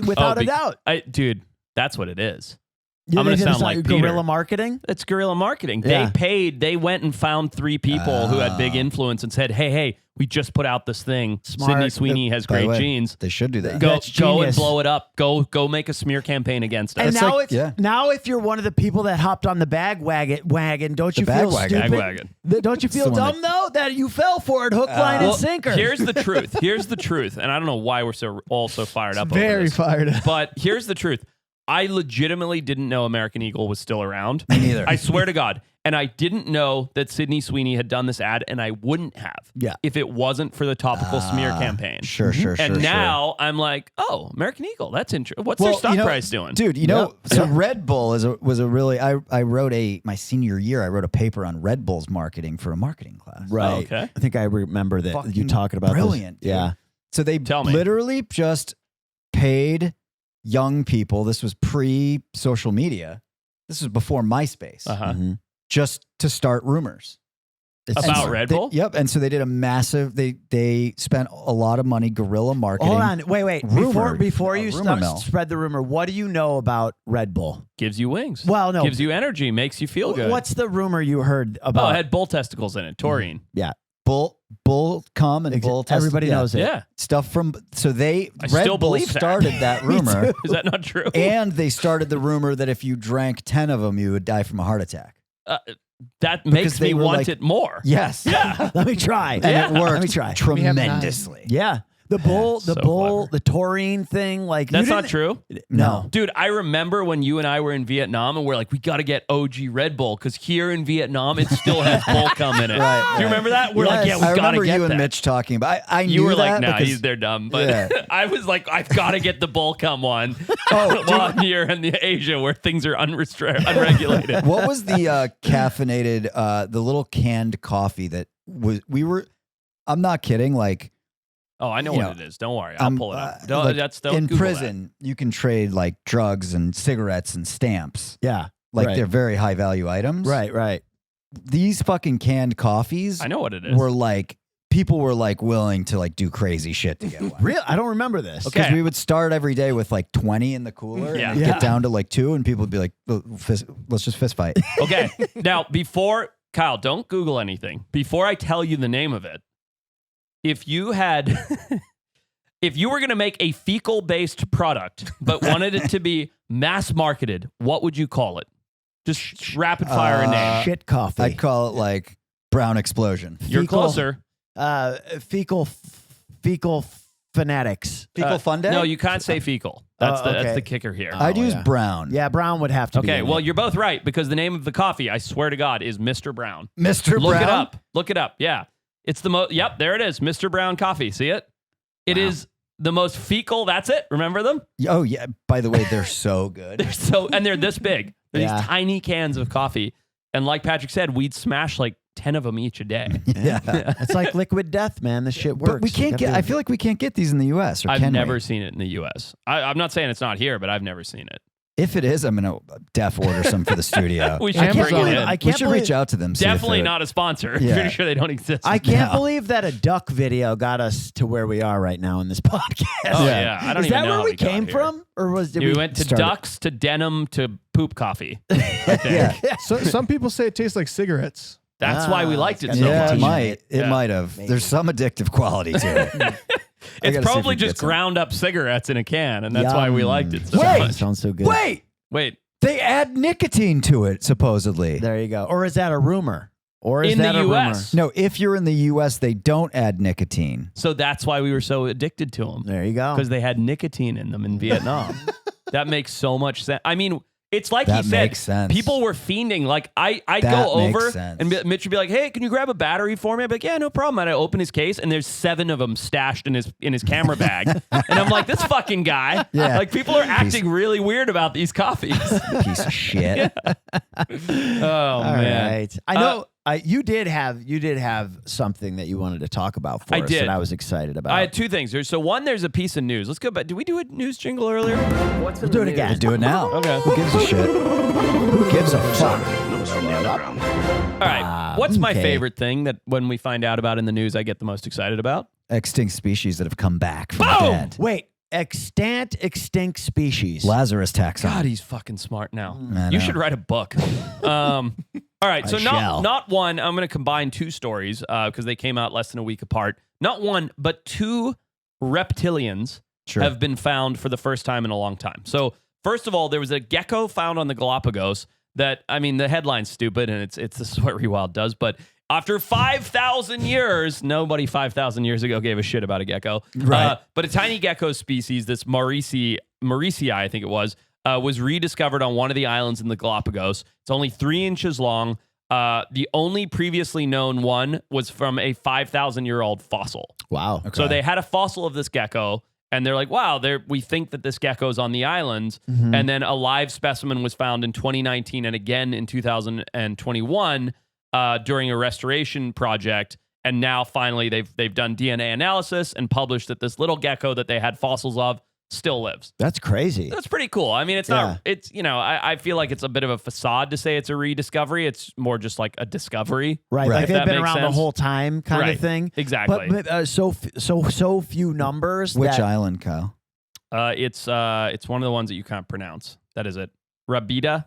Speaker 3: Without
Speaker 2: Oh,
Speaker 3: a doubt.
Speaker 2: Dude, that's what it is.
Speaker 3: You
Speaker 2: I'm gonna
Speaker 3: think
Speaker 2: sound
Speaker 3: it's
Speaker 2: like
Speaker 3: guerrilla
Speaker 2: Peter.
Speaker 3: marketing.
Speaker 2: It's guerrilla marketing.
Speaker 3: Yeah.
Speaker 2: They went and found 3 people who had big influence and said, hey, we just put out this thing.
Speaker 3: Smart.
Speaker 2: Sydney Sweeney has
Speaker 1: By the
Speaker 2: great
Speaker 1: way,
Speaker 2: genes.
Speaker 1: They should do that.
Speaker 2: Go
Speaker 3: That's
Speaker 2: and
Speaker 3: genius.
Speaker 2: blow it up. Go make a smear campaign against us.
Speaker 3: And
Speaker 1: It's
Speaker 3: now,
Speaker 1: like-
Speaker 3: it's,
Speaker 1: yeah.
Speaker 3: now if you're one of the people that hopped on the bag wagon, don't you
Speaker 1: bag
Speaker 3: feel
Speaker 1: wagon.
Speaker 3: stupid?
Speaker 2: Bag wagon.
Speaker 3: Don't you feel
Speaker 1: the one
Speaker 3: dumb though that you fell for it, hook, line, and sinker?
Speaker 2: Here's the truth. Here's the truth. And I don't know why we're all so fired up over
Speaker 5: very
Speaker 2: this.
Speaker 5: fired up.
Speaker 2: But here's the truth. I legitimately didn't know American Eagle was still around.
Speaker 1: Me neither.
Speaker 2: I swear to God. And I didn't know that Sydney Sweeney had done this ad, and I wouldn't have if it wasn't for the topical smear campaign.
Speaker 1: Sure.
Speaker 2: And now I'm like, oh, American Eagle. That's interesting. What's
Speaker 1: Well,
Speaker 2: their stock
Speaker 1: you know,
Speaker 2: price doing?
Speaker 1: Dude, so Red Bull was a really, I wrote my senior year, I wrote a paper on Red Bull's marketing for a marketing class.
Speaker 3: Right.
Speaker 2: Oh, okay.
Speaker 3: I think I remember that you
Speaker 1: Fucking
Speaker 3: talking about this.
Speaker 1: brilliant, dude.
Speaker 3: Yeah.
Speaker 1: So they
Speaker 2: Tell me.
Speaker 1: literally just paid young people. This was pre-social media. This was before MySpace. Just to start rumors.
Speaker 2: About Red Bull?
Speaker 1: Yep. And so they did a massive, they spent a lot of money guerrilla marketing.
Speaker 3: Hold on. Wait. Before you
Speaker 1: mill.
Speaker 3: spread the rumor, what do you know about Red Bull?
Speaker 2: Gives you wings.
Speaker 3: Well, no.
Speaker 2: Gives you energy, makes you feel good.
Speaker 3: What's the rumor you heard about?
Speaker 2: Oh, it had bull testicles in it, taurine.
Speaker 3: Yeah.
Speaker 1: Bull cum and bull testicles.
Speaker 3: Everybody knows it.
Speaker 2: Yeah.
Speaker 1: Stuff from, so
Speaker 2: I
Speaker 1: Red
Speaker 2: still
Speaker 1: Bull
Speaker 2: believe that.
Speaker 1: started that rumor.
Speaker 2: Is that not true?
Speaker 1: And they started the rumor that if you drank 10 of them, you would die from a heart attack.
Speaker 2: That makes me
Speaker 1: they were
Speaker 2: want
Speaker 1: like-
Speaker 2: it more.
Speaker 1: Yes.
Speaker 2: Yeah.
Speaker 3: Let me try.
Speaker 1: And it worked
Speaker 3: Let me try.
Speaker 1: tremendously.
Speaker 3: Yeah. The bull,
Speaker 2: So clever.
Speaker 3: the taurine thing, like
Speaker 2: That's
Speaker 3: you
Speaker 2: not
Speaker 3: didn't-
Speaker 2: true.
Speaker 3: No.
Speaker 2: Dude, I remember when you and I were in Vietnam and we're like, we got to get OG Red Bull because here in Vietnam, it still has bull cum in it.
Speaker 1: Right,
Speaker 2: Do you remember that? We're like, yeah, we
Speaker 1: I
Speaker 2: got to
Speaker 1: remember
Speaker 2: get
Speaker 1: you
Speaker 2: that.
Speaker 1: and Mitch talking about. I knew
Speaker 2: You were
Speaker 1: that
Speaker 2: like, nah,
Speaker 1: because
Speaker 2: they're dumb. But
Speaker 1: Yeah.
Speaker 2: I was like, I've got to get the bull cum one. While I'm here in the Asia where things are unregulated.
Speaker 1: what was the caffeinated, the little canned coffee that we were? I'm not kidding. Like,
Speaker 2: Oh, I know
Speaker 1: you
Speaker 2: what
Speaker 1: know,
Speaker 2: it is. Don't worry. I'll pull it up. Don't,
Speaker 1: like,
Speaker 2: don't
Speaker 1: in
Speaker 2: Google
Speaker 1: prison, you can trade like drugs and cigarettes and stamps.
Speaker 3: Yeah.
Speaker 1: Like
Speaker 3: right.
Speaker 1: they're very high value items.
Speaker 3: Right.
Speaker 1: These fucking canned coffees
Speaker 2: that. I know what it is.
Speaker 1: were like, people were like willing to like do crazy shit to get one.
Speaker 3: Real? I don't remember this.
Speaker 2: Okay.
Speaker 1: Because we would start every day with like 20 in the cooler
Speaker 2: Yeah.
Speaker 1: and it'd
Speaker 3: Yeah.
Speaker 1: get down to like 2 and people would be like, let's just fist fight.
Speaker 2: Okay. Now, Kyle, don't Google anything. Before I tell you the name of it, if you were going to make a fecal-based product but wanted it to be mass marketed, what would you call it? Just rapid fire a name.
Speaker 3: Shit coffee.
Speaker 1: I'd call it like brown explosion.
Speaker 2: You're
Speaker 3: fecal-
Speaker 2: closer.
Speaker 3: Fecal fanatics.
Speaker 1: Fecal fun day?
Speaker 2: No, you can't say fecal. That's
Speaker 3: okay.
Speaker 2: the kicker here.
Speaker 1: I'd use
Speaker 3: yeah.
Speaker 1: brown.
Speaker 3: Yeah, brown would have to be.
Speaker 2: Okay,
Speaker 3: in
Speaker 2: well,
Speaker 3: it.
Speaker 2: you're both right because the name of the coffee, I swear to God, is Mr. Brown.
Speaker 1: Mr. Brown.
Speaker 2: Look it up. Look it up. Yeah. It's the most, yep, there it is. Mr. Brown coffee. See it? It is the most fecal. That's it. Remember them?
Speaker 1: Oh, yeah. By the way, they're so good.
Speaker 2: And they're this big. They're
Speaker 3: Yeah.
Speaker 2: these tiny cans of coffee. And like Patrick said, we'd smash like 10 of them each a day.
Speaker 1: Yeah.
Speaker 3: It's like liquid death, man. This shit works.
Speaker 1: But we can't I feel like we can't get these in the U.S. Or
Speaker 2: I've
Speaker 1: can
Speaker 2: never
Speaker 1: we?
Speaker 2: seen it in the U.S. I'm not saying it's not here, but I've never seen it.
Speaker 1: If it is, I'm going to def order some for the studio.
Speaker 2: We should
Speaker 3: I can't
Speaker 2: bring it
Speaker 3: believe-
Speaker 2: in.
Speaker 3: I
Speaker 1: We
Speaker 3: can't
Speaker 1: should
Speaker 3: believe-
Speaker 1: reach out to them. see if
Speaker 2: Definitely
Speaker 1: they're-
Speaker 2: not a sponsor.
Speaker 1: Yeah.
Speaker 2: Pretty sure they don't exist.
Speaker 3: I can't
Speaker 1: No.
Speaker 3: believe that a duck video got us to where we are right now in this podcast.
Speaker 2: Oh,
Speaker 1: Yeah.
Speaker 2: yeah. I don't
Speaker 3: Is
Speaker 2: even
Speaker 3: that
Speaker 2: know
Speaker 3: where
Speaker 2: how
Speaker 3: we
Speaker 2: got
Speaker 3: came
Speaker 2: here.
Speaker 3: from? Or did
Speaker 2: We
Speaker 3: we
Speaker 2: went to
Speaker 1: started-
Speaker 2: ducks, to denim, to poop coffee.
Speaker 1: Yeah.
Speaker 5: So some people say it tastes like cigarettes.
Speaker 2: That's why we liked it
Speaker 3: it's
Speaker 2: so
Speaker 3: got
Speaker 1: Yeah,
Speaker 2: much.
Speaker 1: it might. It
Speaker 2: Yeah.
Speaker 1: might have. There's some addictive quality to it. I
Speaker 2: It's
Speaker 1: gotta see if
Speaker 2: probably
Speaker 1: we can
Speaker 2: just
Speaker 1: get some.
Speaker 2: ground up cigarettes in a can, and that's why we
Speaker 3: Yum.
Speaker 2: liked it so
Speaker 1: Wait!
Speaker 2: much.
Speaker 3: Sounds so good.
Speaker 1: Wait, they add nicotine to it, supposedly.
Speaker 3: There you go. Or is that a rumor? Or is
Speaker 2: In
Speaker 3: that
Speaker 2: the
Speaker 3: a
Speaker 2: US.
Speaker 3: rumor?
Speaker 1: No, if you're in the U.S., they don't add nicotine.
Speaker 2: So that's why we were so addicted to them,
Speaker 3: There you go.
Speaker 2: because they had nicotine in them in Vietnam. That makes so much sense. I mean, it's like
Speaker 1: That
Speaker 2: he said,
Speaker 1: makes sense.
Speaker 2: people were fiending. Like I'd
Speaker 1: That
Speaker 2: go
Speaker 1: makes
Speaker 2: over
Speaker 1: sense.
Speaker 2: and Mitch would be like, "Hey, can you grab a battery for me?" I'd be like, "Yeah, no problem." And I open his case and there's 7 of them stashed in his camera bag, and I'm like, "This fucking guy!"
Speaker 1: Yeah.
Speaker 2: Like people are acting really weird about these coffees.
Speaker 1: Piece of shit.
Speaker 2: Oh
Speaker 3: All
Speaker 2: man,
Speaker 3: right. I know you did have something that you wanted to talk about for
Speaker 2: I
Speaker 3: us
Speaker 2: did.
Speaker 3: that I was excited about.
Speaker 2: I had 2 things. So one, there's a piece of news. Let's go back. Did we do a news jingle earlier? What's
Speaker 3: We'll do it again.
Speaker 1: Do it now.
Speaker 2: Okay.
Speaker 1: Who gives a shit? Who gives a fuck?
Speaker 4: News from the underground.
Speaker 2: All right. What's my
Speaker 3: okay.
Speaker 2: favorite thing that when we find out about in the news, I get the most excited about?
Speaker 1: Extinct species that have come back from the
Speaker 2: Boom!
Speaker 1: dead.
Speaker 3: Wait, extinct species.
Speaker 1: Lazarus taxon.
Speaker 2: God, he's fucking smart now.
Speaker 1: I
Speaker 2: You
Speaker 1: know.
Speaker 2: should write a book. All right, so
Speaker 3: I shall.
Speaker 2: not one. I'm going to combine 2 stories because they came out less than a week apart. Not one, but 2 reptilians
Speaker 1: Sure.
Speaker 2: have been found for the first time in a long time. So first of all, there was a gecko found on the Galapagos that, I mean, the headline's stupid and it's this is what Rewild does, but after 5,000 years, nobody 5,000 years ago gave a shit about a gecko.
Speaker 1: Right.
Speaker 2: But a tiny gecko species, this Mauritii, I think it was rediscovered on one of the islands in the Galapagos. It's only 3 inches long. The only previously known one was from a 5,000-year-old fossil.
Speaker 3: Wow.
Speaker 2: So they had a fossil of this gecko, and they're like, wow, we think that this gecko is on the island.
Speaker 3: Mm-hmm.
Speaker 2: And then a live specimen was found in 2019 and again in 2021 during a restoration project. And now finally they've done DNA analysis and published that this little gecko that they had fossils of still lives.
Speaker 3: That's crazy.
Speaker 2: That's pretty cool. I mean, it's not, it's, I feel like it's a bit of a facade to say it's a rediscovery. It's more just like a discovery.
Speaker 3: Right. Like
Speaker 2: if
Speaker 3: they've
Speaker 2: that
Speaker 3: been
Speaker 2: makes
Speaker 3: around
Speaker 2: sense.
Speaker 3: the whole time kind of thing.
Speaker 2: Exactly.
Speaker 3: But so few numbers.
Speaker 1: Which
Speaker 3: that,
Speaker 1: island, Kyle?
Speaker 2: It's one of the ones that you can't pronounce. That is it. Rabida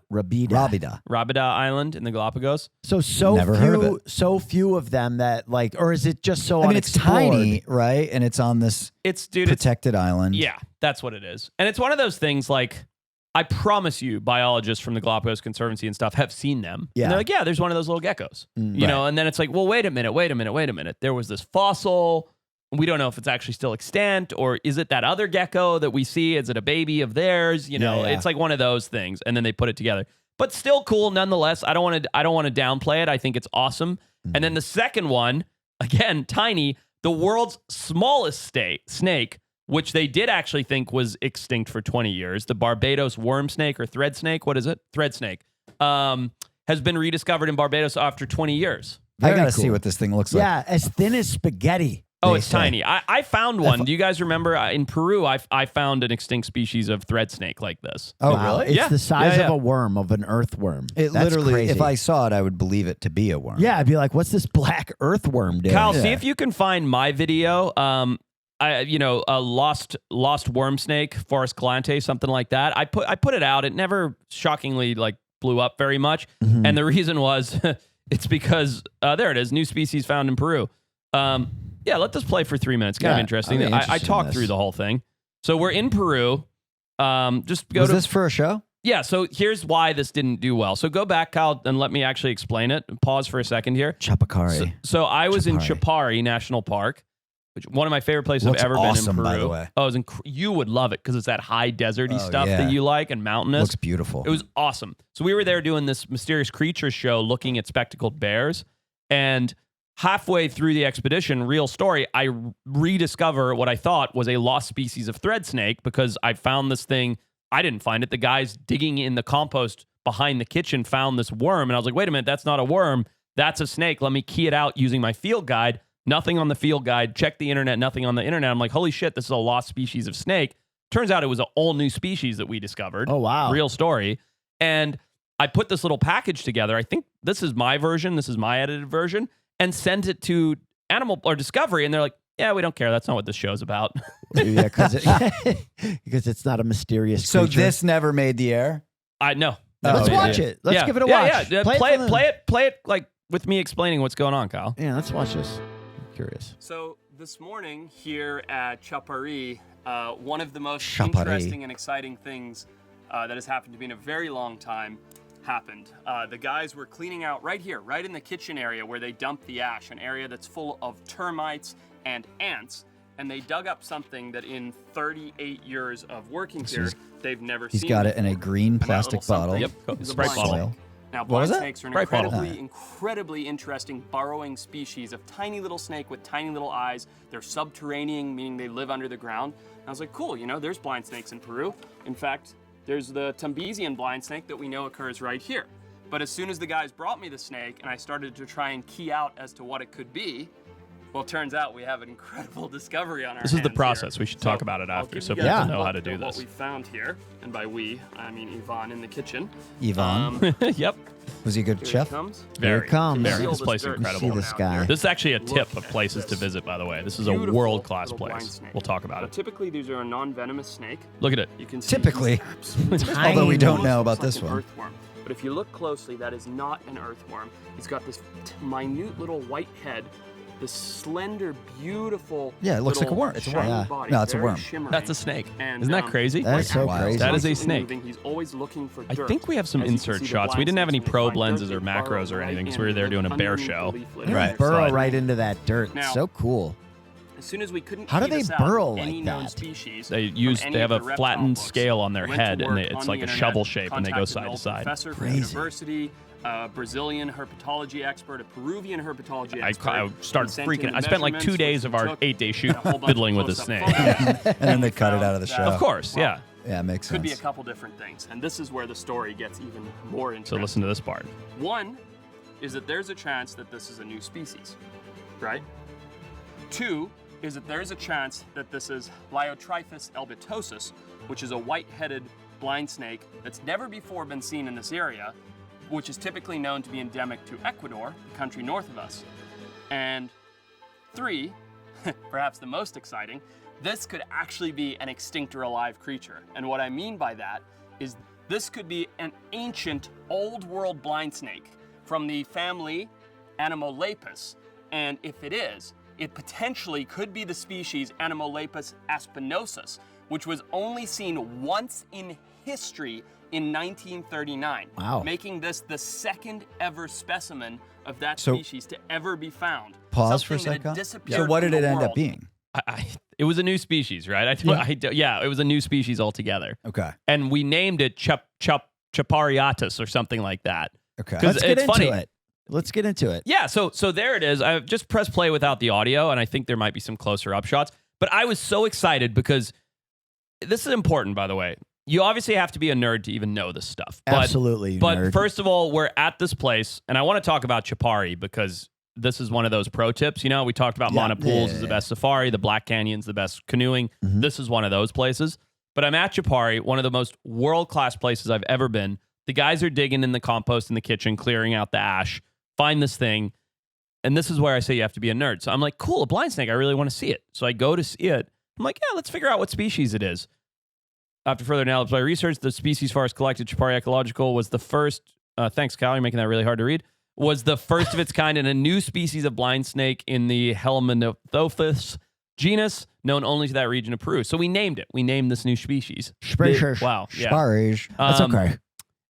Speaker 2: Island in the Galapagos.
Speaker 3: So
Speaker 1: Never
Speaker 3: few,
Speaker 1: heard of it.
Speaker 3: so few of them that like, or is it just so
Speaker 1: I mean, it's
Speaker 3: unexplored?
Speaker 1: tiny, right? And it's on this protected island.
Speaker 2: Yeah, that's what it is. And it's one of those things like, I promise you, biologists from the Galapagos Conservancy and stuff have seen them.
Speaker 3: Yeah.
Speaker 2: And they're like, yeah, there's one of those little geckos. You know, and then it's like, well, wait a minute. There was this fossil. We don't know if it's actually still extant, or is it that other gecko that we see? Is it a baby of theirs? You know, it's like one of those things. And then they put it together. But still cool nonetheless. I don't want to downplay it. I think it's awesome. And then the second one, again, tiny, the world's smallest snake, which they did actually think was extinct for 20 years, the Barbados worm snake or thread snake. What is it? Thread snake. Has been rediscovered in Barbados after 20 years.
Speaker 1: I got to
Speaker 3: cool.
Speaker 1: see what this thing looks like.
Speaker 3: Yeah, as thin as spaghetti.
Speaker 2: Oh,
Speaker 3: they
Speaker 2: it's
Speaker 3: say.
Speaker 2: tiny. I found one. Do you guys remember in Peru? I found an extinct species of thread snake like this.
Speaker 1: Oh,
Speaker 3: Wow.
Speaker 1: really?
Speaker 3: It's
Speaker 2: Yeah.
Speaker 3: the size
Speaker 2: Yeah.
Speaker 3: of a worm, of an earthworm.
Speaker 1: It
Speaker 3: That's
Speaker 1: literally,
Speaker 3: crazy.
Speaker 1: if I saw it, I would believe it to be a worm.
Speaker 3: Yeah, I'd be like, what's this black earthworm doing?
Speaker 2: Kyle,
Speaker 1: Yeah.
Speaker 2: see if you can find my video. A lost worm snake, Forest Calante, something like that. I put it out. It never shockingly like blew up very much, and the reason was it's because there it is, new species found in Peru. Yeah, let this play for 3 minutes. Kind of interesting.
Speaker 1: I'll be
Speaker 2: I
Speaker 1: interested in
Speaker 2: talked
Speaker 1: this.
Speaker 2: through the whole thing. So we're in Peru. Just go
Speaker 1: Was
Speaker 2: to
Speaker 1: this for a show?
Speaker 2: yeah. So here's why this didn't do well. So go back, Kyle, and let me actually explain it. Pause for a second here.
Speaker 3: Chapacari.
Speaker 2: So I was in
Speaker 3: Chapari.
Speaker 2: Chapari National Park, which one of my favorite places
Speaker 1: Looks
Speaker 2: I've ever
Speaker 1: awesome,
Speaker 2: been in
Speaker 1: by
Speaker 2: Peru.
Speaker 1: the way.
Speaker 2: Oh, you would love it because it's that high deserty
Speaker 1: Oh,
Speaker 2: stuff
Speaker 1: yeah.
Speaker 2: that you like and mountainous.
Speaker 1: Looks beautiful.
Speaker 2: It was awesome. So we were there doing this mysterious creatures show, looking at spectacled bears, and halfway through the expedition, real story, I rediscover what I thought was a lost species of thread snake because I found this thing. I didn't find it. The guys digging in the compost behind the kitchen found this worm, and I was like, wait a minute, that's not a worm. That's a snake. Let me key it out using my field guide. Nothing on the field guide. Check the internet. Nothing on the internet. I'm like, holy shit, this is a lost species of snake. Turns out it was an all new species that we discovered.
Speaker 3: Oh, wow.
Speaker 2: Real story. And I put this little package together. I think this is my version. This is my edited version. And sent it to Animal or Discovery. And they're like, yeah, we don't care. That's not what this show's about.
Speaker 3: Yeah, because it's not a mysterious
Speaker 1: So
Speaker 3: creature.
Speaker 1: this never made the air?
Speaker 2: I know.
Speaker 3: Let's
Speaker 1: Oh,
Speaker 3: watch
Speaker 1: yeah.
Speaker 3: it. Let's
Speaker 2: Yeah.
Speaker 3: give it a watch.
Speaker 2: Yeah. Play it like with me explaining what's going on, Kyle.
Speaker 3: Yeah, let's watch this. I'm curious.
Speaker 2: So this morning here at Chapari, one of the most
Speaker 1: Chapari.
Speaker 2: interesting and exciting things that has happened to me in a very long time happened. The guys were cleaning out right here, right in the kitchen area where they dump the ash, an area that's full of termites and ants. And they dug up something that in 38 years of working here, they've never seen.
Speaker 1: He's got it in a
Speaker 2: before.
Speaker 1: green
Speaker 2: And that
Speaker 1: plastic
Speaker 2: little something
Speaker 1: bottle.
Speaker 2: is a
Speaker 1: Sprite
Speaker 2: blind
Speaker 1: bottle.
Speaker 2: snake. Now,
Speaker 1: What
Speaker 2: blind
Speaker 1: was it?
Speaker 2: snakes are an
Speaker 1: Sprite bottle.
Speaker 2: incredibly interesting burrowing species of tiny little snake with tiny little eyes. They're subterranean, meaning they live under the ground. And I was like, cool, there's blind snakes in Peru. In fact, there's the Tumbesian blind snake that we know occurs right here. But as soon as the guys brought me the snake and I started to try and key out as to what it could be, well, it turns out we have an incredible discovery on our hands. This is the process. We should talk about it after so people know how to do this. What we found here, and by we, I mean Yvonne in the kitchen.
Speaker 1: Yvonne?
Speaker 2: Yep.
Speaker 1: Was he a good chef?
Speaker 3: Here it comes.
Speaker 2: Very. This
Speaker 3: See
Speaker 2: place is incredible.
Speaker 3: this guy.
Speaker 2: This is actually a tip of places to visit, by the way. This is a world-class place. We'll talk about it.
Speaker 7: Typically, these are a non-venomous snake.
Speaker 2: Look at it.
Speaker 7: You can see
Speaker 1: Typically.
Speaker 7: he's
Speaker 1: Although we don't know
Speaker 7: almost
Speaker 1: about
Speaker 7: looks
Speaker 1: this
Speaker 7: like an
Speaker 1: one.
Speaker 7: earthworm. But if you look closely, that is not an earthworm. He's got this minute little white head, this slender, beautiful.
Speaker 1: Yeah, it looks like a
Speaker 7: little
Speaker 1: worm. It's a
Speaker 7: shiny
Speaker 1: worm. Yeah.
Speaker 7: body,
Speaker 1: No, it's a
Speaker 7: very
Speaker 1: worm.
Speaker 7: shimmering.
Speaker 2: That's a snake.
Speaker 7: And,
Speaker 2: Isn't that crazy?
Speaker 3: That is so
Speaker 1: Wow.
Speaker 3: crazy.
Speaker 2: That is a
Speaker 7: Constantly
Speaker 2: snake.
Speaker 7: moving. He's always looking for
Speaker 2: I
Speaker 7: dirt.
Speaker 2: think we have some
Speaker 7: As you can
Speaker 2: insert
Speaker 7: see, the
Speaker 2: shots. We
Speaker 7: blind
Speaker 2: didn't have any
Speaker 7: snakes, when they
Speaker 2: probe
Speaker 7: find
Speaker 2: lenses
Speaker 7: dirt,
Speaker 2: or
Speaker 7: they
Speaker 2: macros
Speaker 7: burrow
Speaker 2: or anything
Speaker 7: right
Speaker 2: because we were there
Speaker 7: in
Speaker 2: doing a bear
Speaker 7: underneath the
Speaker 2: show.
Speaker 7: leaflet.
Speaker 1: Right.
Speaker 3: Burrow
Speaker 2: So-
Speaker 3: right into that dirt.
Speaker 7: Now-
Speaker 3: So cool.
Speaker 7: As soon as we couldn't
Speaker 3: How do
Speaker 7: key
Speaker 3: they
Speaker 7: this out,
Speaker 3: burrow
Speaker 7: any
Speaker 3: like
Speaker 7: known
Speaker 3: that?
Speaker 7: species
Speaker 2: They
Speaker 7: from
Speaker 2: use
Speaker 7: any
Speaker 2: they have
Speaker 7: of
Speaker 2: a
Speaker 7: the reptile
Speaker 2: flattened
Speaker 7: books,
Speaker 2: scale on their
Speaker 7: went to
Speaker 2: head and
Speaker 7: work
Speaker 2: it's
Speaker 7: on
Speaker 2: like
Speaker 7: the
Speaker 2: a
Speaker 7: internet,
Speaker 2: shovel shape and they go
Speaker 7: contacted
Speaker 2: side
Speaker 7: an
Speaker 2: to
Speaker 7: old
Speaker 2: side.
Speaker 7: Professor from
Speaker 3: Crazy.
Speaker 7: university, Brazilian herpetology expert, a Peruvian herpetology
Speaker 2: I
Speaker 7: expert.
Speaker 2: started
Speaker 7: sent
Speaker 2: freaking.
Speaker 7: in
Speaker 2: I spent like 2
Speaker 7: measurements,
Speaker 2: days
Speaker 7: which
Speaker 2: of
Speaker 7: we
Speaker 2: our
Speaker 7: took,
Speaker 2: 8-day shoot
Speaker 7: and a whole bunch
Speaker 2: fiddling
Speaker 7: of
Speaker 2: with a
Speaker 7: close-up
Speaker 2: snake.
Speaker 7: photos.
Speaker 1: And then they
Speaker 7: we
Speaker 1: cut it
Speaker 7: found
Speaker 1: out of the
Speaker 7: that-
Speaker 1: show.
Speaker 2: Of course,
Speaker 7: Well,
Speaker 2: yeah.
Speaker 1: Yeah, it makes
Speaker 7: Could be a
Speaker 1: sense.
Speaker 7: couple different things, and this is where the story gets even more
Speaker 2: So
Speaker 7: interesting.
Speaker 2: listen to this part.
Speaker 7: One is that there's a chance that this is a new species, right? Two, is that there is a chance that this is Lyotrifus elbitosus, which is a white-headed blind snake that's never before been seen in this area, which is typically known to be endemic to Ecuador, the country north of us. And 3, perhaps the most exciting, this could actually be an extinct or alive creature. And what I mean by that is this could be an ancient old world blind snake from the family Anemolepis. And if it is, it potentially could be the species Anemolepis aspinosus, which was only seen once in history in 1939, making this the second ever specimen of that species to ever be found.
Speaker 1: Pause for a second. So what did it end up being?
Speaker 2: It was a new species, right? It was a new species altogether.
Speaker 1: Okay.
Speaker 2: And we named it Chapariatus or something like that.
Speaker 1: Okay.
Speaker 3: Let's get into it. Let's get into it.
Speaker 2: Yeah, so there it is. I just pressed play without the audio, and I think there might be some closer up shots. But I was so excited because this is important, by the way. You obviously have to be a nerd to even know this stuff.
Speaker 3: Absolutely,
Speaker 2: But
Speaker 3: nerd.
Speaker 2: first of all, we're at this place, and I want to talk about Chapari because this is one of those pro tips. You know, we talked about Mana Pools is the best safari, the Black Canyon's the best canoeing. This is one of those places. But I'm at Chapari, one of the most world-class places I've ever been. The guys are digging in the compost in the kitchen, clearing out the ash, find this thing. And this is where I say you have to be a nerd. So I'm like, cool, a blind snake. I really want to see it. So I go to see it. I'm like, yeah, let's figure out what species it is. After further analysis by research, the species forest collected, Chapari Ecological, was the first, thanks, Kyle, you're making that really hard to read, was the first of its kind in a new species of blind snake in the Helminthopus genus, known only to that region of Peru. So we named it. We named this new species. Wow. Yeah.
Speaker 3: Sparish. That's okay.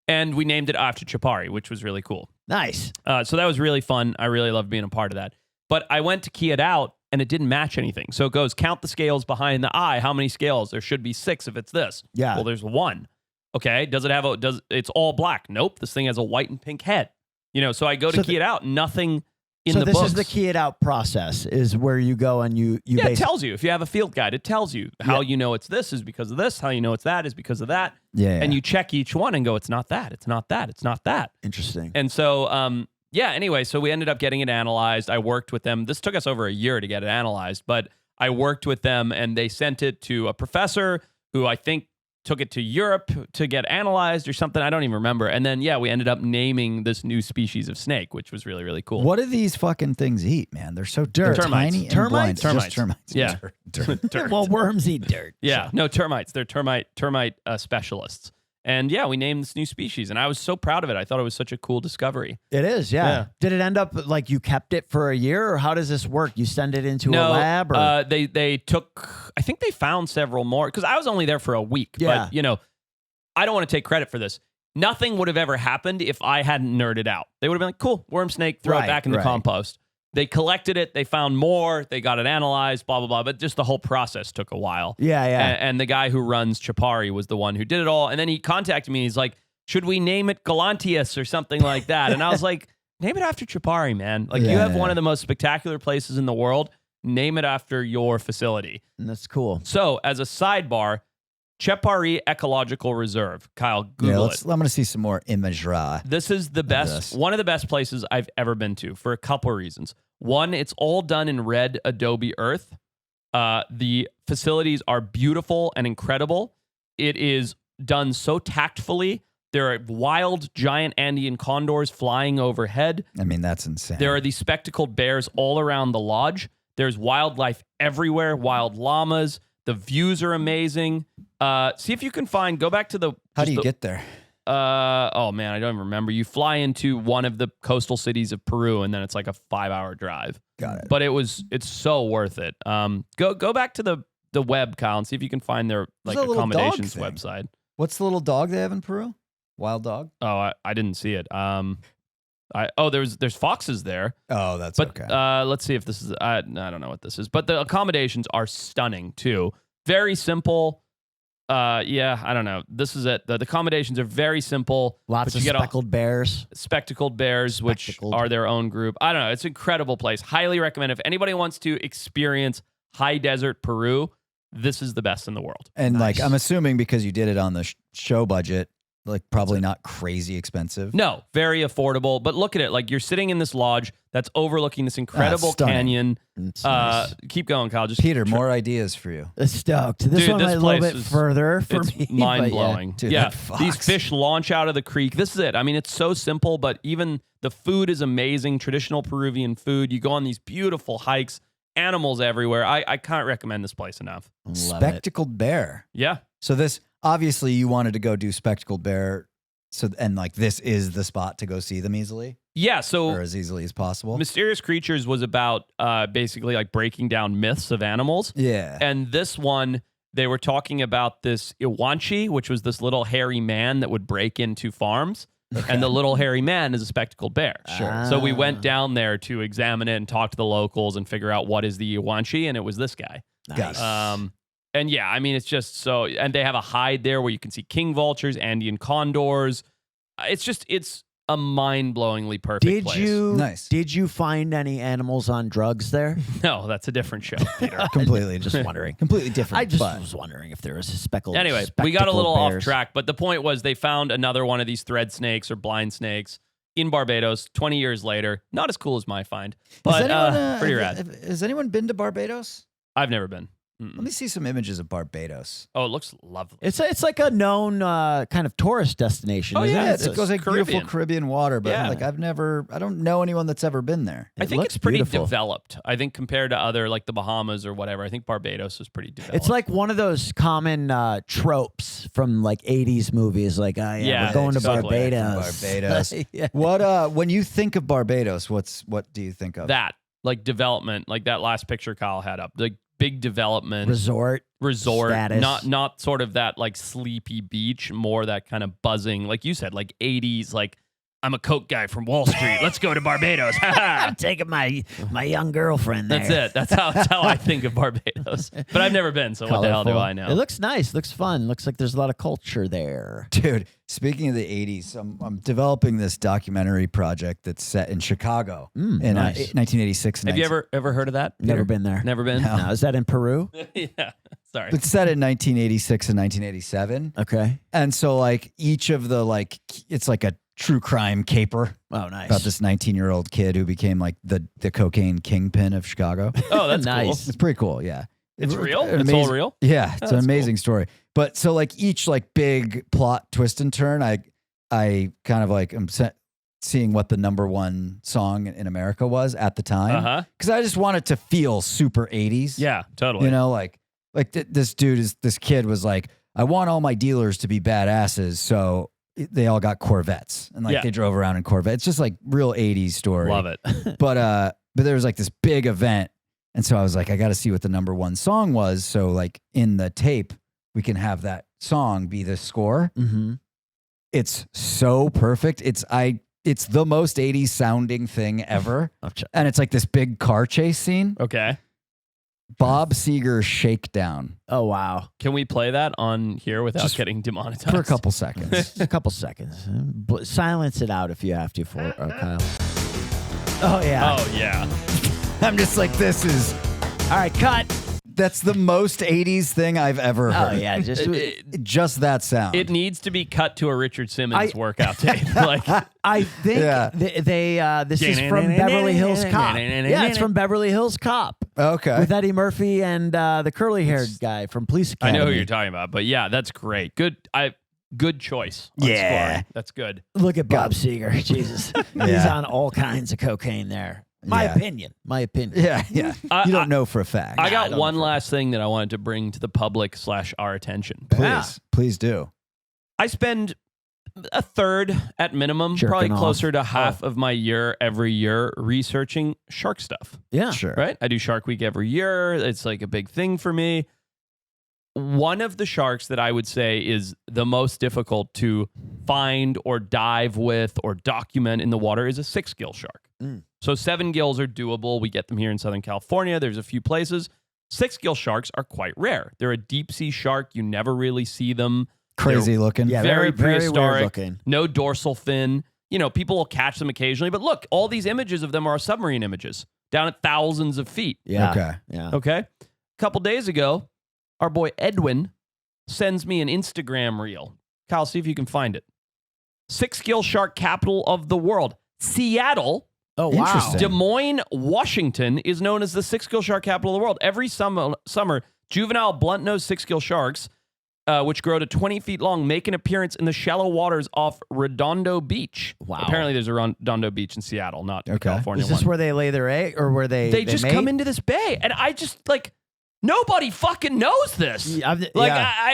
Speaker 2: And we named it after Chapari, which was really cool.
Speaker 3: Nice.
Speaker 2: So that was really fun. I really loved being a part of that. But I went to key it out, and it didn't match anything. So it goes, count the scales behind the eye. How many scales? There should be 6 if it's this.
Speaker 3: Yeah.
Speaker 2: Well, there's 1. Okay. Does it have it's all black? Nope. This thing has a white and pink head. You know, so I go to key it out. Nothing in the books.
Speaker 3: So this is the key it out process, is where you go and you
Speaker 2: it tells you. If you have a field guide, it tells you how you know it's this is because of this. How you know it's that is because of that.
Speaker 3: Yeah.
Speaker 2: And you check each one and go, it's not that. It's not that. It's not that.
Speaker 3: Interesting.
Speaker 2: And so, anyway, so we ended up getting it analyzed. I worked with them. This took us over a year to get it analyzed, but I worked with them and they sent it to a professor who I think took it to Europe to get analyzed or something. I don't even remember. And then, we ended up naming this new species of snake, which was really, really cool.
Speaker 1: What do these fucking things eat, man? They're so they're tiny and blind.
Speaker 3: Termites?
Speaker 1: Just termites.
Speaker 2: Yeah.
Speaker 1: Dirt.
Speaker 3: Well, worms eat dirt.
Speaker 2: Yeah. No, termites. They're termite specialists. And we named this new species, and I was so proud of it. I thought it was such a cool discovery.
Speaker 3: It is, yeah. Did it end up like you kept it for a year, or how does this work? You send it into a lab, or
Speaker 2: they took. I think they found several more because I was only there for a week.
Speaker 3: Yeah.
Speaker 2: But I don't want to take credit for this. Nothing would have ever happened if I hadn't nerded out. They would have been like, "Cool, worm snake, throw it back in the compost." They collected it. They found more. They got it analyzed, blah, blah, blah. But just the whole process took a while.
Speaker 3: Yeah.
Speaker 2: And the guy who runs Chapari was the one who did it all. And then he contacted me. He's like, should we name it Galantius or something like that? And I was like, name it after Chapari, man. Like, you have one of the most spectacular places in the world. Name it after your facility.
Speaker 3: And that's cool.
Speaker 2: So, as a sidebar, Chapari Ecological Reserve. Kyle, Google it.
Speaker 1: I'm going to see some more imagery.
Speaker 2: This is the best, one of the best places I've ever been to for a couple of reasons. One, it's all done in red adobe earth. The facilities are beautiful and incredible. It is done so tactfully. There are wild, giant Andean condors flying overhead.
Speaker 1: I mean, that's insane.
Speaker 2: There are these spectacled bears all around the lodge. There's wildlife everywhere, wild llamas. The views are amazing. See if you can go back to the...
Speaker 1: How do you get there?
Speaker 2: Oh man, I don't even remember. You fly into one of the coastal cities of Peru, and then it's like a 5-hour drive.
Speaker 1: Got it.
Speaker 2: But it's so worth it. Go back to the web, Kyle, and see if you can find their accommodations website.
Speaker 1: What's the little dog they have in Peru? Wild dog?
Speaker 2: Oh, I didn't see it. There's foxes there.
Speaker 1: Oh, that's okay.
Speaker 2: Let's see if this is. I don't know what this is, but the accommodations are stunning too. Very simple. I don't know. This is it. The accommodations are very simple.
Speaker 3: Lots of spectacled bears.
Speaker 2: Spectacled bears, which are their own group. I don't know. It's an incredible place. Highly recommend. If anybody wants to experience high desert Peru, this is the best in the world.
Speaker 1: And I'm assuming because you did it on the show budget, Like probably not crazy expensive.
Speaker 2: No, very affordable. But look at it. Like you're sitting in this lodge that's overlooking this incredible
Speaker 1: stunning.
Speaker 2: canyon.
Speaker 3: It's nice.
Speaker 2: Keep going, Kyle. Just
Speaker 1: Peter, more ideas for you.
Speaker 3: Stoked. This
Speaker 2: Dude,
Speaker 3: one
Speaker 2: this
Speaker 3: might a little
Speaker 2: place
Speaker 3: bit
Speaker 2: is-
Speaker 3: further for
Speaker 2: it's
Speaker 3: me. but
Speaker 2: mind blowing.
Speaker 1: Dude,
Speaker 2: Yeah,
Speaker 1: that fox.
Speaker 2: these fish launch out of the creek. This is it. I mean, it's so simple, but even the food is amazing. Traditional Peruvian food. You go on these beautiful hikes. Animals everywhere. I can't recommend this place enough.
Speaker 3: Love it.
Speaker 1: Spectacled bear.
Speaker 2: Yeah.
Speaker 1: So this obviously you wanted to go do spectacled bear. So and like this is the spot to go see them easily
Speaker 2: Yeah. So
Speaker 1: or as easily as possible.
Speaker 2: Mysterious Creatures was about basically like breaking down myths of animals.
Speaker 1: Yeah.
Speaker 2: And this one, they were talking about this Iwanchi, which was this little hairy man that would break into farms. And the little hairy man is a spectacled bear.
Speaker 1: Sure.
Speaker 2: So we went down there to examine it and talk to the locals and figure out what is the Iwanchi, and it was this guy.
Speaker 1: Got it.
Speaker 2: And yeah, I mean, it's just so, and they have a hide there where you can see king vultures, Andean condors. It's a mind-blowingly perfect place.
Speaker 1: Nice.
Speaker 3: Did you find any animals on drugs there?
Speaker 2: No, that's a different show, Peter.
Speaker 1: Completely
Speaker 3: Just wondering.
Speaker 1: completely different.
Speaker 3: I just
Speaker 1: but
Speaker 3: was wondering if there was a speckled.
Speaker 2: Anyway, we got a
Speaker 3: spectacled
Speaker 2: little off
Speaker 3: bears.
Speaker 2: track, but the point was they found another one of these thread snakes or blind snakes in Barbados 20 years later. Not as cool as my find, but pretty rad.
Speaker 1: Has anyone been to Barbados?
Speaker 2: I've never been.
Speaker 1: Let me see some images of Barbados.
Speaker 2: Oh, it looks lovely.
Speaker 3: It's like a known kind of tourist destination.
Speaker 2: Oh,
Speaker 3: isn't
Speaker 2: yeah,
Speaker 3: it?
Speaker 1: It goes like
Speaker 2: Caribbean.
Speaker 1: beautiful Caribbean water, but
Speaker 2: Yeah.
Speaker 1: like I don't know anyone that's ever been there.
Speaker 2: I
Speaker 3: It
Speaker 2: think
Speaker 3: looks
Speaker 2: it's pretty
Speaker 3: beautiful.
Speaker 2: developed. I think compared to other like the Bahamas or whatever, I think Barbados is pretty developed.
Speaker 3: It's like one of those common tropes from like 80s movies, like, oh, yeah,
Speaker 2: Yeah,
Speaker 3: we're going to
Speaker 2: totally.
Speaker 3: Barbados.
Speaker 1: Barbados.
Speaker 3: Yeah.
Speaker 1: What when you think of Barbados, what do you think of?
Speaker 2: that, like development, like that last picture Kyle had up, like big development
Speaker 3: Resort. status.
Speaker 2: not sort of that like sleepy beach, more that kind of buzzing, like you said, like 80s, like I'm a coke guy from Wall Street. Let's go to Barbados.
Speaker 3: I'm taking my young girlfriend there.
Speaker 2: That's it. That's how I think of Barbados. But I've never been, so what the hell do
Speaker 3: Colorful.
Speaker 2: I know?
Speaker 3: It looks nice. Looks fun. Looks like there's a lot of culture there.
Speaker 1: Dude, speaking of the 80s, I'm developing this documentary project that's set in Chicago in
Speaker 3: nice.
Speaker 1: 1986.
Speaker 2: Have you ever heard of that?
Speaker 3: Never
Speaker 2: Peter?
Speaker 3: been there.
Speaker 2: Never been?
Speaker 1: No.
Speaker 3: No, is that in Peru?
Speaker 2: Yeah. Sorry.
Speaker 1: It's set in 1986 and 1987.
Speaker 3: Okay.
Speaker 1: And so like each of the like it's like a true crime caper
Speaker 3: Oh, nice.
Speaker 1: about this 19-year-old kid who became like the cocaine kingpin of Chicago.
Speaker 2: Oh, that's
Speaker 3: Nice.
Speaker 2: cool.
Speaker 1: It's pretty cool, yeah.
Speaker 2: It's real?
Speaker 1: An
Speaker 2: It's all
Speaker 1: amazing-
Speaker 2: real?
Speaker 1: Yeah, it's
Speaker 2: Oh,
Speaker 1: an
Speaker 2: that's
Speaker 1: amazing story. But so like each like big plot twist and turn, I kind of like am seeing what the number one song in America was at the time.
Speaker 2: Uh-huh.
Speaker 1: Because I just want it to feel super 80s.
Speaker 2: Yeah, totally.
Speaker 1: You know, like this kid was like, I want all my dealers to be badasses, so they all got Corvettes and like
Speaker 2: Yeah.
Speaker 1: they drove around in Corvettes. It's just like real 80s story.
Speaker 2: Love it.
Speaker 1: But there was like this big event, and so I was like, I got to see what the number one song was. So like in the tape, we can have that song be the score.
Speaker 3: Mm-hmm.
Speaker 1: It's so perfect. It's the most 80s sounding thing ever, and it's like this big car chase scene.
Speaker 2: Okay.
Speaker 1: Bob Seger Shakedown
Speaker 3: Oh, wow.
Speaker 2: Can we play that on here without
Speaker 1: Just
Speaker 2: getting demonetized?
Speaker 1: for a couple seconds.
Speaker 3: Just a couple seconds. Silence it out if you have to, Kyle. Oh, yeah.
Speaker 2: Oh, yeah.
Speaker 1: I'm just like, this is
Speaker 3: All right, cut.
Speaker 1: that's the most 80s thing I've ever heard.
Speaker 3: Oh, yeah.
Speaker 1: Just that sound.
Speaker 2: It needs to be cut to a Richard Simmons workout tape. Like,
Speaker 3: I think
Speaker 1: Yeah.
Speaker 3: this is from Beverly Hills Cop. Yeah, it's from Beverly Hills Cop
Speaker 1: okay.
Speaker 3: with Eddie Murphy and the curly-haired guy from Police
Speaker 2: I
Speaker 3: Academy.
Speaker 2: know who you're talking about, but yeah, that's great. Good choice. On
Speaker 1: Yeah.
Speaker 2: scoring. That's good.
Speaker 3: Look at Bob Seger. Jesus. He's
Speaker 1: Yeah.
Speaker 3: on all kinds of cocaine there. My
Speaker 1: Yeah.
Speaker 3: opinion.
Speaker 1: Yeah, yeah.
Speaker 2: I-
Speaker 1: You don't know for a fact.
Speaker 2: I got one last thing that I wanted to bring to the public / our attention.
Speaker 1: Please do.
Speaker 2: I spend a third at minimum,
Speaker 3: Jerking
Speaker 2: probably
Speaker 3: off.
Speaker 2: closer to half of my year every year researching shark stuff.
Speaker 3: Yeah.
Speaker 1: Sure.
Speaker 2: Right? I do Shark Week every year. It's like a big thing for me. One of the sharks that I would say is the most difficult to find or dive with or document in the water is a 6-gill shark. So 7 gills are doable. We get them here in Southern California. There's a few places. 6-gill sharks are quite rare. They're a deep sea shark. You never really see them.
Speaker 1: Crazy looking.
Speaker 3: Yeah,
Speaker 2: Very
Speaker 3: very
Speaker 2: prehistoric.
Speaker 3: weird looking.
Speaker 2: No dorsal fin. You know, people will catch them occasionally. But look, all these images of them are submarine images down at thousands of feet.
Speaker 3: Yeah.
Speaker 1: Okay.
Speaker 3: Yeah.
Speaker 2: Okay. A couple days ago, our boy Edwin sends me an Instagram reel. Kyle, see if you can find it. Sixgill shark capital of the world. Seattle,
Speaker 3: Oh, wow.
Speaker 1: Interesting.
Speaker 2: Des Moines, Washington is known as the Sixgill shark capital of the world. Every summer, juvenile blunt-nosed Sixgill sharks, which grow to 20 feet long, make an appearance in the shallow waters off Redondo Beach.
Speaker 3: Wow.
Speaker 2: Apparently, there's a Redondo Beach in Seattle, not the California
Speaker 3: Is this
Speaker 2: one.
Speaker 3: where they lay their egg, or where they
Speaker 2: just
Speaker 3: mate?
Speaker 2: come into this bay, and I just like nobody fucking knows this.
Speaker 3: Yeah,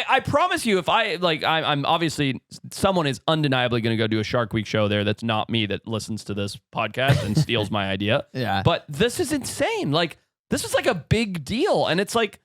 Speaker 2: I promise you, if I'm obviously someone is undeniably going to go do a Shark Week show there. That's not me that listens to this podcast and steals my idea.
Speaker 3: Yeah.
Speaker 2: But this is insane. Like this is like a big deal, and it's like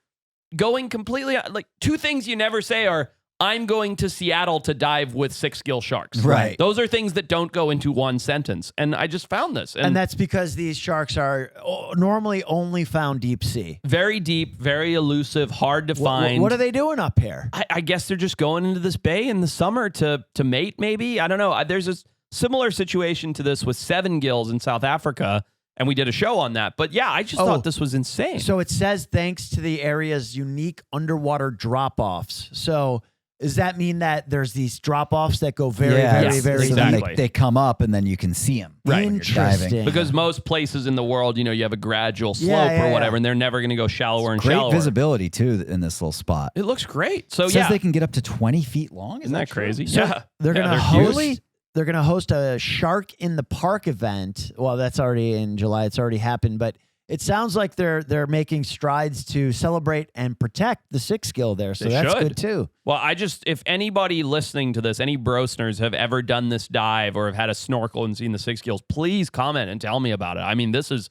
Speaker 2: going completely like two things you never say are I'm going to Seattle to dive with Sixgill sharks.
Speaker 3: Right.
Speaker 2: Those are things that don't go into one sentence. And I just found this.
Speaker 3: And that's because these sharks are normally only found deep sea.
Speaker 2: very deep, very elusive, hard to find.
Speaker 3: What are they doing up here?
Speaker 2: I guess they're just going into this bay in the summer to mate, maybe. I don't know. There's a similar situation to this with seven gills in South Africa, and we did a show on that. But yeah, I just thought this was insane.
Speaker 3: So it says thanks to the area's unique underwater drop-offs. So does that mean that there's these drop-offs that go very
Speaker 1: so then
Speaker 2: exactly.
Speaker 1: they come up and then you can see them.
Speaker 2: Right.
Speaker 3: Interesting.
Speaker 2: Because most places in the world, you have a gradual slope or whatever, and they're never going to go shallower and
Speaker 1: Great
Speaker 2: shallower.
Speaker 1: visibility too in this little spot.
Speaker 2: It looks great. So
Speaker 1: It says they can get up to 20 feet long.
Speaker 2: isn't that
Speaker 1: true?
Speaker 2: crazy?
Speaker 3: So
Speaker 2: yeah,
Speaker 3: they're gonna
Speaker 2: huge.
Speaker 3: they're gonna host a Shark in the Park event. Well, that's already in July. It's already happened, but it sounds like they're making strides to celebrate and protect the Sixgill there. So
Speaker 2: They
Speaker 3: that's
Speaker 2: should.
Speaker 3: good too.
Speaker 2: Well, if anybody listening to this, any brosners have ever done this dive or have had a snorkel and seen the Sixgills, please comment and tell me about it. I mean, this was